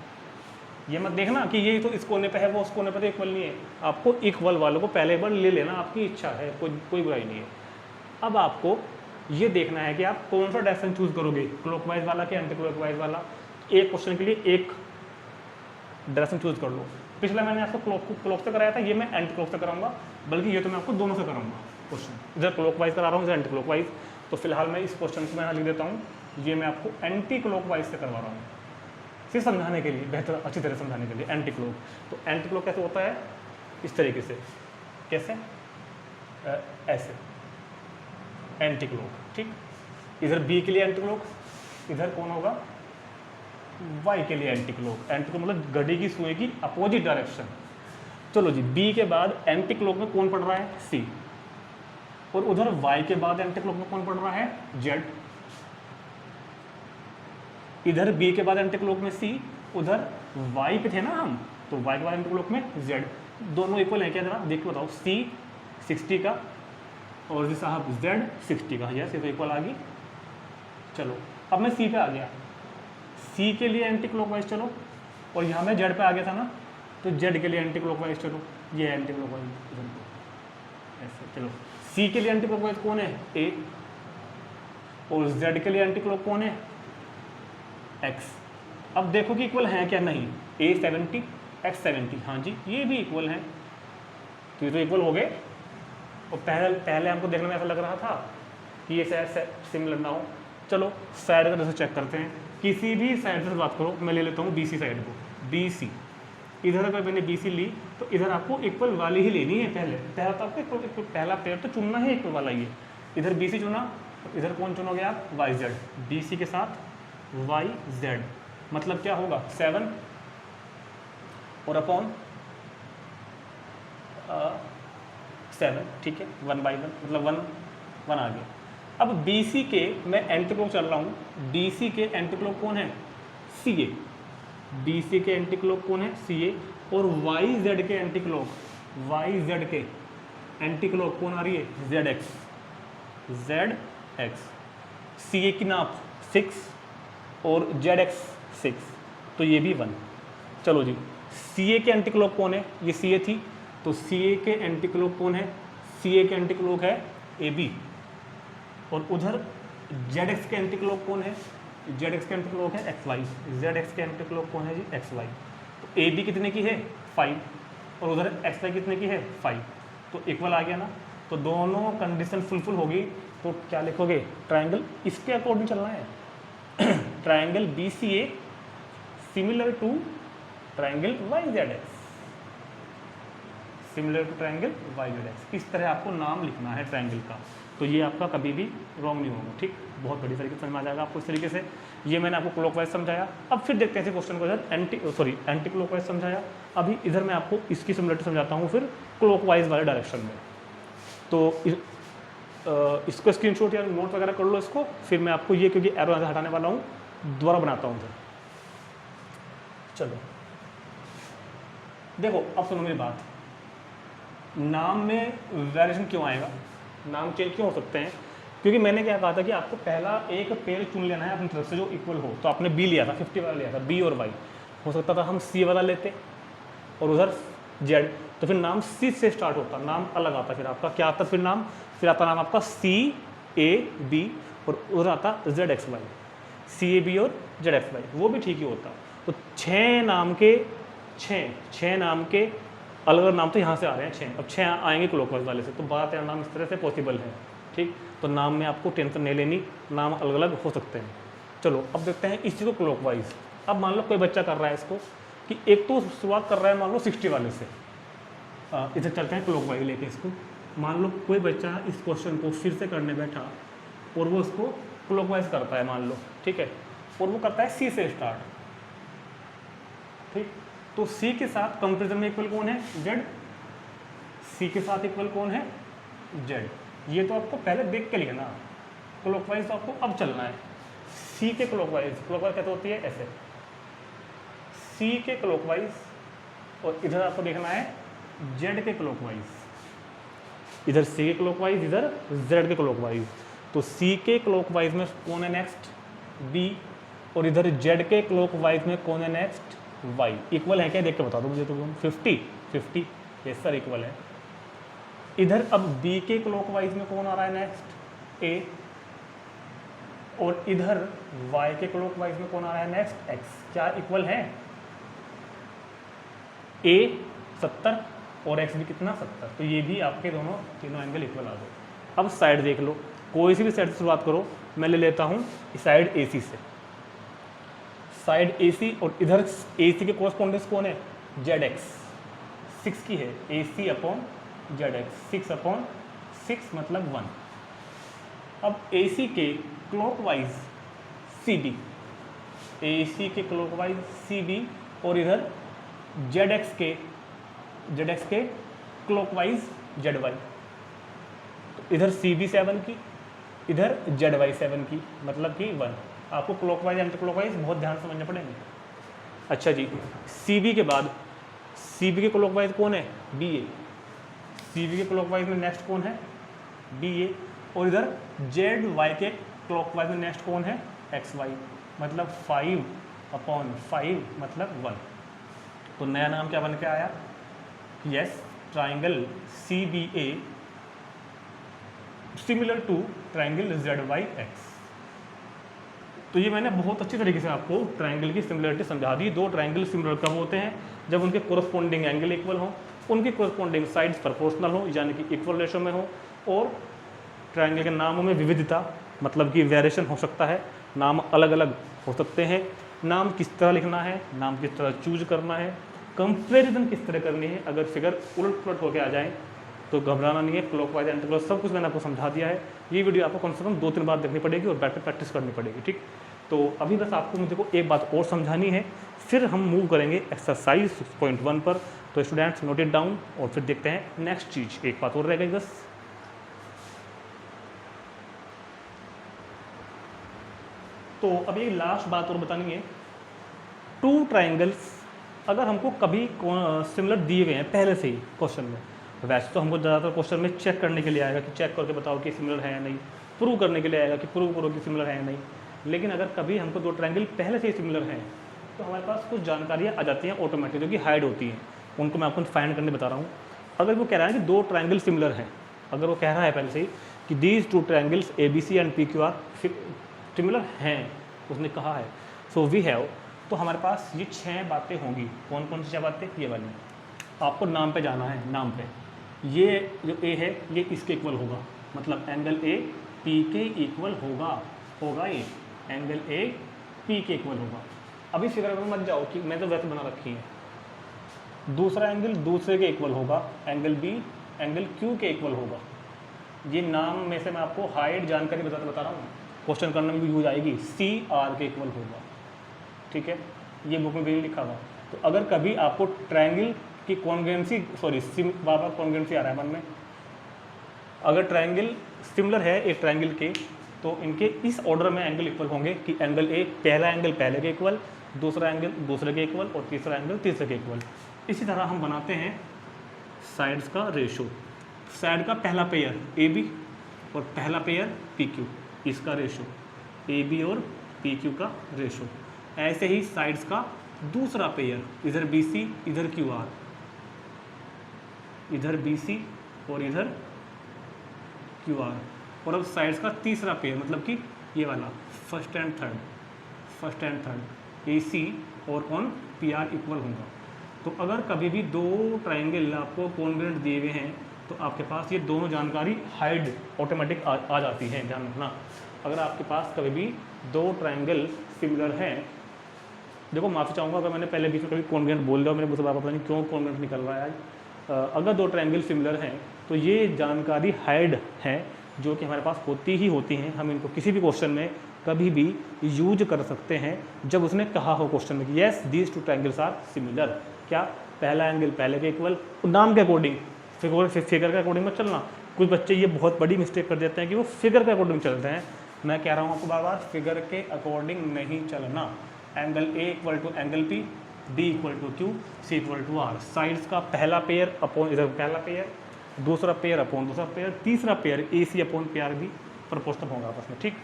ये मत देखना कि ये तो इस कोने पे है वो उस कोने पे तो इक्वल नहीं है, आपको इक्वल वालों को पहले बार ले लेना, आपकी इच्छा है, कोई बुराई नहीं है। अब आपको ये देखना है कि आप कौन सा डायरेक्शन चूज करोगे, क्लॉकवाइज वाला कि एंटी क्लॉकवाइज वाला। एक क्वेश्चन के लिए एक डायरेक्शन चूज कर लो। पिछला मैंने आपको क्लॉक से कराया था, ये मैं एंटी क्लॉक से कराऊंगा, बल्कि ये तो मैं आपको दोनों से कराऊंगा क्वेश्चन, इधर क्लॉकवाइज करा रहा हूँ इधर एंटी क्लॉकवाइज। तो फिलहाल मैं इस क्वेश्चन को मैं यहाँ लिख देता हूँ, ये मैं आपको एंटी क्लॉकवाइज से करवा रहा हूँ, सिर्फ समझाने के लिए, बेहतर अच्छी तरह समझाने के लिए। एंटी क्लॉक, तो एंटी क्लॉक कैसे होता है? इस तरीके से, कैसे? ऐसे एंटी क्लॉक, ठीक। इधर बी के लिए एंटी क्लॉक, इधर कौन होगा? वाई के लिए एंटी क्लॉक। एंटी क्लॉक मतलब घड़ी की सुई की अपोजिट डायरेक्शन। चलो जी, बी के बाद एंटी क्लॉक में कौन पड़ रहा है? सी। और उधर वाई के बाद एंटी क्लॉक में कौन पड़ रहा है? जेड। इधर बी के बाद एंटी क्लॉक में सी, उधर वाई पे थे ना हम, तो वाई के बाद एंटी क्लॉक में जेड। दोनों इक्वल है क्या? जरा देख बताओ, सी 60 का और जी साहब जेड 60 का, यस ये तो इक्वल आ गई। चलो अब मैं सी पे आ गया, सी के लिए एंटी क्लॉकवाइज चलो, और यहाँ मैं जेड पे आ गया था ना, तो जेड के लिए एंटी क्लॉकवाइज चलो, ये एंटी क्लॉकवाइज ऐसे। चलो सी के लिए एंटी क्लॉकवाइज कौन है? ए, और जेड के लिए एंटी क्लॉक कौन है? एक्स। अब देखो कि इक्वल है क्या? नहीं, ए 70 एक्स 70, हाँ जी ये भी इक्वल है, तो ये तो इक्वल हो गए। और पहले हमको देखने में ऐसा लग रहा था कि ये शायद सिमिलर ना हो। चलो साइड का जैसे चेक करते हैं, किसी भी साइड से बात करो, मैं ले लेता हूँ BC साइड को, BC। इधर अगर मैंने BC ली तो इधर आपको इक्वल वाली ही लेनी है, पहला तो आपको पहला पेयर तो चुनना है इक्वल वाला ही है। इधर BC चुना, तो इधर कौन चुनोगे आप? YZ। BC के साथ YZ, मतलब क्या होगा? 7 और अपॉन 7, ठीक है, 1/1 मतलब 1 आ गया। अब BC के मैं एंटी क्लॉक चल रहा हूँ, BC के एंटी क्लॉक कौन है? CA। BC के एंटी क्लॉक कौन है? CA। और YZ के एंटी क्लॉक, YZ के एंटी क्लॉक कौन आ रही है? ZX। CA की नाप 6 और ZX 6, तो ये भी 1। चलो जी, CA के एंटी क्लॉक कौन है? ये CA थी, तो CA के एंटी क्लॉक कौन है? CA के एंटी क्लॉक है AB। और उधर ZX के एंटी क्लॉक कौन है? ZX के एंटी क्लॉक है XY। ZX के एंटी क्लॉक कौन है जी? XY। तो AB कितने की है? 5, और उधर XY कितने की है? 5, तो इक्वल आ गया ना। तो दोनों कंडीशन फुलफिल होगी, तो क्या लिखोगे? ट्राइंगल इसके अकॉर्डिंग चलना है, triangle BCA similar to triangle YZX, similar to triangle YZX। इस तरह आपको नाम लिखना है ट्राइंगल का, तो ये आपका कभी भी रॉन्ग नहीं होगा, ठीक। बहुत बड़ी तरीके से समझ आ जाएगा आपको इस तरीके से। ये मैंने आपको क्लॉकवाइज समझाया। अब फिर देखते हैं क्वेश्चन को, इधर एंटी क्लॉकवाइज समझाया, अभी इधर मैं आपको इसकी सिमिलरिटी समझाता हूँ फिर क्लॉकवाइज वाले डायरेक्शन में। तो इसको स्क्रीनशॉट या नोट वगैरह कर लो इसको, फिर मैं आपको ये, क्योंकि एरो यहाँ हटाने वाला हूँ, दोबारा बनाता हूँ फिर। चलो देखो, अब सुनो मेरी बात, नाम में वेरिएशन क्यों आएगा, नाम चेंज क्यों हो सकते हैं? क्योंकि मैंने क्या कहा था कि आपको पहला एक पेयर चुन लेना है अपनी तरफ से जो इक्वल हो। तो आपने B लिया था, 50 वाला लिया था, B और Y। हो सकता था हम C वाला लेते और उधर Z, तो फिर नाम C से स्टार्ट होता, नाम अलग आता। फिर आपका क्या आता? फिर नाम आता नाम आपका CAB, और उधर आता ZXY, CAB और ZXY, वो भी ठीक ही होता। तो 6 नाम के अलग अलग नाम तो यहाँ से आ रहे हैं 6, अब 6 आएंगे क्लॉकवाइज वाले से, तो 12-13 नाम इस तरह से पॉसिबल है, ठीक। तो नाम में आपको टेंशन नहीं लेनी, नाम अलग अलग हो सकते हैं। चलो अब देखते हैं इस चीज़ को क्लॉकवाइज। अब मान लो कोई बच्चा कर रहा है इसको कि एक तो शुरुआत कर रहा है मान लो 60 वाले से, इधर चलते हैं क्लॉकवाइज लेके इसको। मान लो कोई बच्चा इस क्वेश्चन को फिर से करने बैठा और वो उसको क्लॉकवाइज करता है मान लो, ठीक है, और वो करता है सी से स्टार्ट, ठीक। तो सी के साथ कंपेरिजन में इक्वल कौन है? जेड। सी के साथ इक्वल कौन है? जेड। ये तो आपको पहले देख के लिखना, क्लॉकवाइज तो आपको अब चलना है। सी के क्लॉकवाइज, क्लॉकवाइज कैसे होती है? ऐसे, सी के क्लॉकवाइज, और इधर आपको देखना है जेड के क्लॉकवाइज। इधर सी के क्लॉकवाइज, इधर जेड के क्लॉकवाइज। तो सी के क्लॉकवाइज में कौन है नेक्स्ट? बी। और इधर जेड के क्लॉकवाइज में कौन है नेक्स्ट? वाई। इक्वल है क्या देख के बता दो मुझे तो। 50 ये सर इक्वल है। इधर अब बी के क्लॉकवाइज में कौन आ रहा है नेक्स्ट? ए। और इधर वाई के क्लॉकवाइज में कौन आ रहा है नेक्स्ट? एक्स। क्या इक्वल है? ए 70 और एक्स भी कितना? 70। तो ये भी आपके दोनों तीनों एंगल इक्वल आ गए। अब साइड देख लो, कोई सी भी साइड से शुरुआत करो। मैं ले लेता हूँ साइड ए सी से, साइड ए सी, और इधर ए सी के कोरस्पोंडेंस कौन है? Z x. 6 की है, ए सी अपॉन जेड एक्स। 6/6 मतलब 1। अब ए सी के क्लॉकवाइज सी बी, ए सी के क्लॉकवाइज सी बी, और इधर जेड एक्स के क्लॉकवाइज जेड वाई। तो इधर सी बी 7 की, इधर जेड वाई 7 की, मतलब कि 1। आपको क्लॉकवाइज एंटी क्लॉकवाइज बहुत ध्यान से समझने पड़ेंगे। अच्छा जी, सी बी के बाद सी बी के क्लॉकवाइज कौन है? B A. सी बी के क्लॉकवाइज में नेक्स्ट कौन है? B A. और इधर जेड वाई के क्लॉकवाइज में नेक्स्ट कौन है? X Y. मतलब 5/5 मतलब 1। तो नया नाम क्या बन के आया? Yes, triangle C B A similar to triangle Z Y X. तो ये मैंने बहुत अच्छी तरीके से आपको ट्राइंगल की सिमिलरिटी समझा दी। दो ट्राइंगल सिमिलर कब होते हैं? जब उनके कोरस्पोंडिंग एंगल इक्वल हो, उनके कोरस्पोंडिंग साइड्स प्रोपोर्शनल हो, यानी कि इक्वल रेशो में हो, और ट्राइंगल के नामों में विविधता, मतलब कि वेरिएशन हो सकता है, नाम अलग अलग हो सकते हैं, नाम किस तरह लिखना है, नाम किस तरह चूज करना है, कंपेरिजन किस तरह करनी है। अगर फिगर उलट पुलट होकर आ जाए तो घबराना नहीं है। क्लॉकवाइज एंटी क्लॉकवाइज सब कुछ मैंने आपको समझा दिया है। ये वीडियो आपको कम से कम 2-3 बार देखनी पड़ेगी और बैठ कर प्रैक्टिस करनी पड़ेगी, ठीक। तो अभी बस आपको मुझे को एक बात और समझानी है, फिर हम मूव करेंगे एक्सरसाइज 6.1 पर। तो स्टूडेंट्स नोट इट डाउन और फिर देखते हैं नेक्स्ट चीज़। एक बात और रह गई बस, तो अभी लास्ट बात और बतानी है। 2 ट्राइंगल्स अगर हमको कभी सिमिलर दिए गए हैं पहले से ही क्वेश्चन में, वैसे तो हमको ज़्यादातर क्वेश्चन में चेक करने के लिए आएगा कि चेक करके बताओ कि सिमिलर है या नहीं, प्रूव करने के लिए आएगा कि प्रूव करो कि सिमिलर है या नहीं। लेकिन अगर कभी हमको 2 ट्राइंगल पहले से ही सिमिलर हैं तो हमारे पास कुछ जानकारियाँ आ जाती हैं ऑटोमेटिक, जो कि हाइड होती हैं। उनको मैं आपको फाइंड करने बता रहा हूँ। अगर वो कह रहा है कि 2 ट्राइंगल सिमिलर हैं, अगर वो कह रहा है पहले से ही कि these 2 triangles A B C and P Q R similar हैं, उसने कहा है, सो वी हैव, तो हमारे पास ये 6 बातें होंगी। कौन कौन सी 6 बातें? ये वाली। आपको नाम पे जाना है, नाम पे। ये जो ए है ये इसके इक्वल होगा, मतलब एंगल ए पी के इक्वल होगा ये एंगल ए पी के इक्वल होगा। अभी फिगर में मत जाओ कि मैं तो वैसे बना रखी है। दूसरा एंगल दूसरे के इक्वल होगा, एंगल बी एंगल क्यू के इक्वल होगा। ये नाम में से मैं आपको हाइड जानकारी बता रहा हूँ, क्वेश्चन करने में भी यूज आएगी। सी आर के इक्वल होगा, ठीक है, ये बुक में भी लिखा हुआ। तो अगर कभी आपको ट्राइंगल की कॉन्ग्रुएंसी, बार कॉन्ग्रुएंसी आ रहा है मन में, अगर ट्राइंगल सिमिलर है एक ट्राइंगल के, तो इनके इस ऑर्डर में एंगल इक्वल होंगे कि एंगल ए पहला एंगल पहले के इक्वल, दूसरा एंगल दूसरे के इक्वल और तीसरा एंगल तीसरे के इक्वल। इसी तरह हम बनाते हैं साइड्स का रेशो। साइड का पहला पेयर ए बी और पहला पेयर पी क्यू, इसका रेशो ए बी और पी क्यू का रेशो। ऐसे ही साइड्स का दूसरा पेयर, इधर बी सी इधर क्यू आर, इधर बी सी और इधर क्यू आर। और अब साइड्स का तीसरा पेयर, मतलब कि ये वाला फर्स्ट एंड थर्ड ए सी और कौन पी आर इक्वल होगा। तो अगर कभी भी 2 ट्राइंगल आपको कॉन्ग्रुएंट दिए गए हैं तो आपके पास ये दोनों जानकारी हाइड ऑटोमेटिक आ जाती है। ध्यान रखना, अगर आपके पास कभी भी 2 ट्राइंगल सिमिलर हैं, देखो माफ़ी चाहूँगा अगर मैंने पहले बीच में कभी कॉन्ग्रुएंट बोल दिया, मेरे मुझसे पता नहीं क्यों कॉन्ग्रुएंट निकल रहा है आज, अगर दो ट्रायंगल सिमिलर हैं तो ये जानकारी हाइड है जो कि हमारे पास होती ही होती हैं। हम इनको किसी भी क्वेश्चन में कभी भी यूज कर सकते हैं जब उसने कहा हो क्वेश्चन में कि yes these two triangles are similar. क्या पहला एंगल पहले के इक्वल, नाम के अकॉर्डिंग, फिगर के अकॉर्डिंग मत चलना। कुछ बच्चे ये बहुत बड़ी मिस्टेक कर देते हैं कि वो फिगर के अकॉर्डिंग चलते हैं। मैं कह रहा हूँ आपको बार बार, फिगर के अकॉर्डिंग नहीं चलना। Angle A equal to angle P, D equal to Q, C equal to R. Sides का पहला पेयर अपॉन इधर पहला पेयर, दूसरा पेयर अपॉन दूसरा पेयर, तीसरा pair A C upon P R भी प्रोपोर्शनल होगा आपस में, ठीक।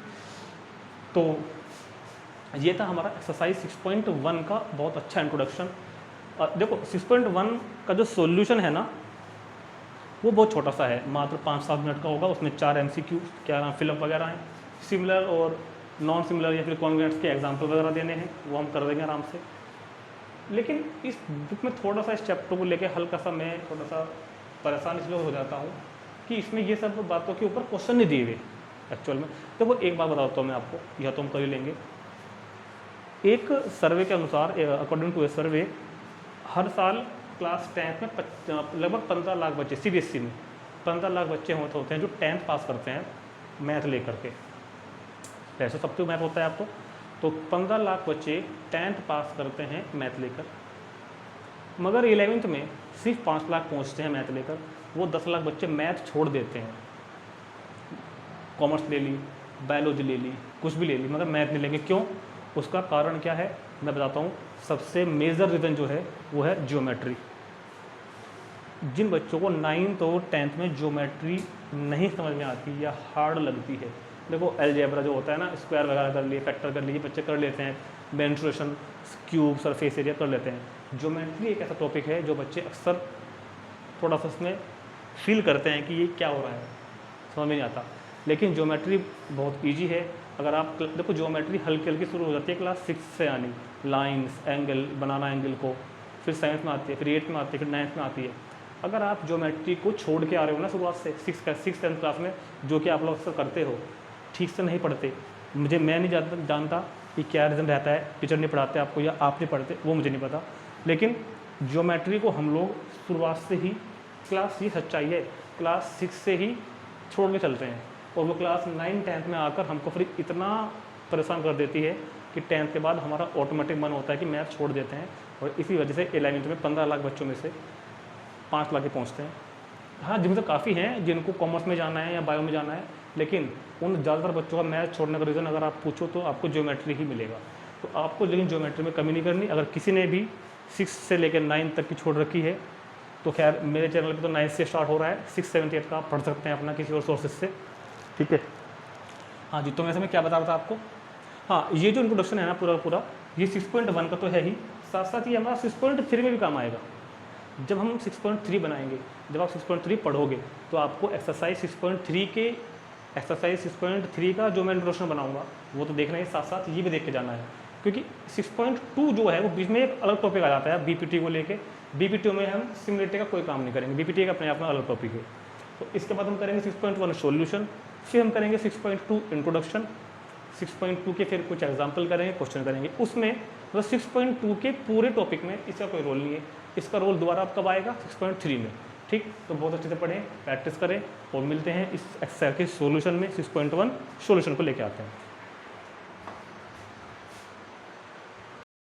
तो ये था हमारा एक्सरसाइज 6.1 का बहुत अच्छा इंट्रोडक्शन। देखो 6.1 का जो सॉल्यूशन है ना वो बहुत छोटा सा है, मात्र 5-7 मिनट का होगा। उसमें 4 MCQ क्या नाम फिलअप वगैरह हैं, सिमिलर और नॉन सिमिलर या फिर कॉन्ग्रेंट्स के एग्जाम्पल वगैरह देने हैं, वो हम कर देंगे आराम से। लेकिन इस बुक में थोड़ा सा इस चैप्टर को लेके हल्का सा मैं थोड़ा सा परेशान इसलिए हो जाता हूँ कि इसमें ये सब बातों के ऊपर क्वेश्चन नहीं दिए हुए एक्चुअल में। देखो एक बात बताता हूँ मैं आपको, यह तो हम कर ही लेंगे। एक सर्वे के अनुसार, अकॉर्डिंग टू ए सर्वे, हर साल क्लास 10th में लगभग 15 लाख बच्चे, CBSE में 15 लाख बच्चे होते हैं जो 10th पास करते हैं मैथ लेकर के। ऐसे सबको मैथ होता है आपको, तो 15 लाख बच्चे 10th पास करते हैं मैथ लेकर, मगर 11th में सिर्फ 5 लाख पहुंचते हैं मैथ लेकर। वो 10 लाख बच्चे मैथ छोड़ देते हैं, कॉमर्स ले ली, बायोलॉजी ले ली, कुछ भी ले ली, मगर मैथ नहीं लेंगे। क्यों? उसका कारण क्या है मैं बताता हूँ। सबसे मेजर रीज़न जो है वो है ज्योमेट्री। जिन बच्चों को 9th और 10th में ज्योमेट्री नहीं समझ में आती या हार्ड लगती है, देखो अलजेब्रा जो होता है ना, स्क्वायर वगैरह कर लिए, फैक्टर कर लिए, बच्चे कर लेते हैं, मेंस्ट्रुएशन, क्यूब, सरफेस एरिया कर लेते हैं। ज्योमेट्री एक ऐसा टॉपिक है जो बच्चे अक्सर थोड़ा सा उसमें फील करते हैं कि ये क्या हो रहा है, समझ में नहीं आता। लेकिन ज्योमेट्री बहुत ईजी है। अगर आप देखो ज्योमेट्री हल्की हल्की शुरू हो जाती है क्लास 6 से आनी, लाइंस, एंगल, बनाना एंगल को, फिर 7th में आती है, फिर 8th में आती है, फिर 9th में आती है। अगर आप ज्योमेट्री को छोड़ के आ रहे हो ना शुरुआत से 6th क्लास में, जो कि आप लोग अक्सर करते हो, ठीक से नहीं पढ़ते, मैं नहीं जानता कि क्या रीज़न रहता है, टीचर नहीं पढ़ाते आपको या आप नहीं पढ़ते, वो मुझे नहीं पता। लेकिन ज्योमेट्री को हम लोग शुरुआत से ही, क्लास ये सच्चाई है, क्लास 6 से ही छोड़ के चलते हैं, और वो क्लास 9, 10th में आकर हमको फिर इतना परेशान कर देती है कि 10th के बाद हमारा ऑटोमेटिक मन होता है कि मैथ छोड़ देते हैं। और इसी वजह से 11th में 15 लाख बच्चों में से 5 लाख के पहुँचते हैं। हाँ, जिनमें से काफ़ी हैं जिनको कॉमर्स में जाना है या बायो में जाना है, लेकिन उन ज़्यादातर बच्चों का मैथ छोड़ने का रीज़न अगर आप पूछो तो आपको ज्योमेट्री ही मिलेगा। तो आपको लेकिन ज्योमेट्री में कमी नहीं करनी। अगर किसी ने भी 6 से लेकर 9 तक की छोड़ रखी है तो खैर मेरे चैनल पे तो 9 से स्टार्ट हो रहा है, 6, 7, 8 का आप पढ़ सकते हैं अपना किसी और सोर्सेज से, ठीक है। हाँ जी, तो वैसे मैं क्या बता रहा था आपको, हाँ, ये जो इंट्रोडक्शन है ना पूरा ये 6.1 का तो है ही, साथ साथ ये हमारा 6.3 में भी काम आएगा। जब हम 6.3 बनाएंगे, जब आप 6.3 पढ़ोगे तो आपको एक्सरसाइज 6.3 का जो मैं इंट्रोडक्शन बनाऊंगा वो तो देखना है, साथ साथ ये भी देख के जाना है, क्योंकि 6.2 जो है वो बीच में एक अलग टॉपिक आ जाता है BPT को लेके। BPT में हम सिमिलरिटी का कोई काम नहीं करेंगे, BPT का अपने आप में अलग टॉपिक है। तो इसके बाद हम करेंगे 6.1 सॉल्यूशन, फिर हम करेंगे 6.2 इंट्रोडक्शन, 6.2 के फिर कुछ एग्जाम्पल करेंगे, क्वेश्चन करेंगे। उसमें मतलब 6.2 के पूरे टॉपिक में इसका कोई रोल नहीं है, इसका रोल दोबारा अब कब आएगा 6.3 में, ठीक। तो बहुत अच्छे से पढ़ें, प्रैक्टिस करें, और मिलते हैं इस एक्सरसाइज के सॉल्यूशन में। 6.1 सॉल्यूशन को लेके आते हैं।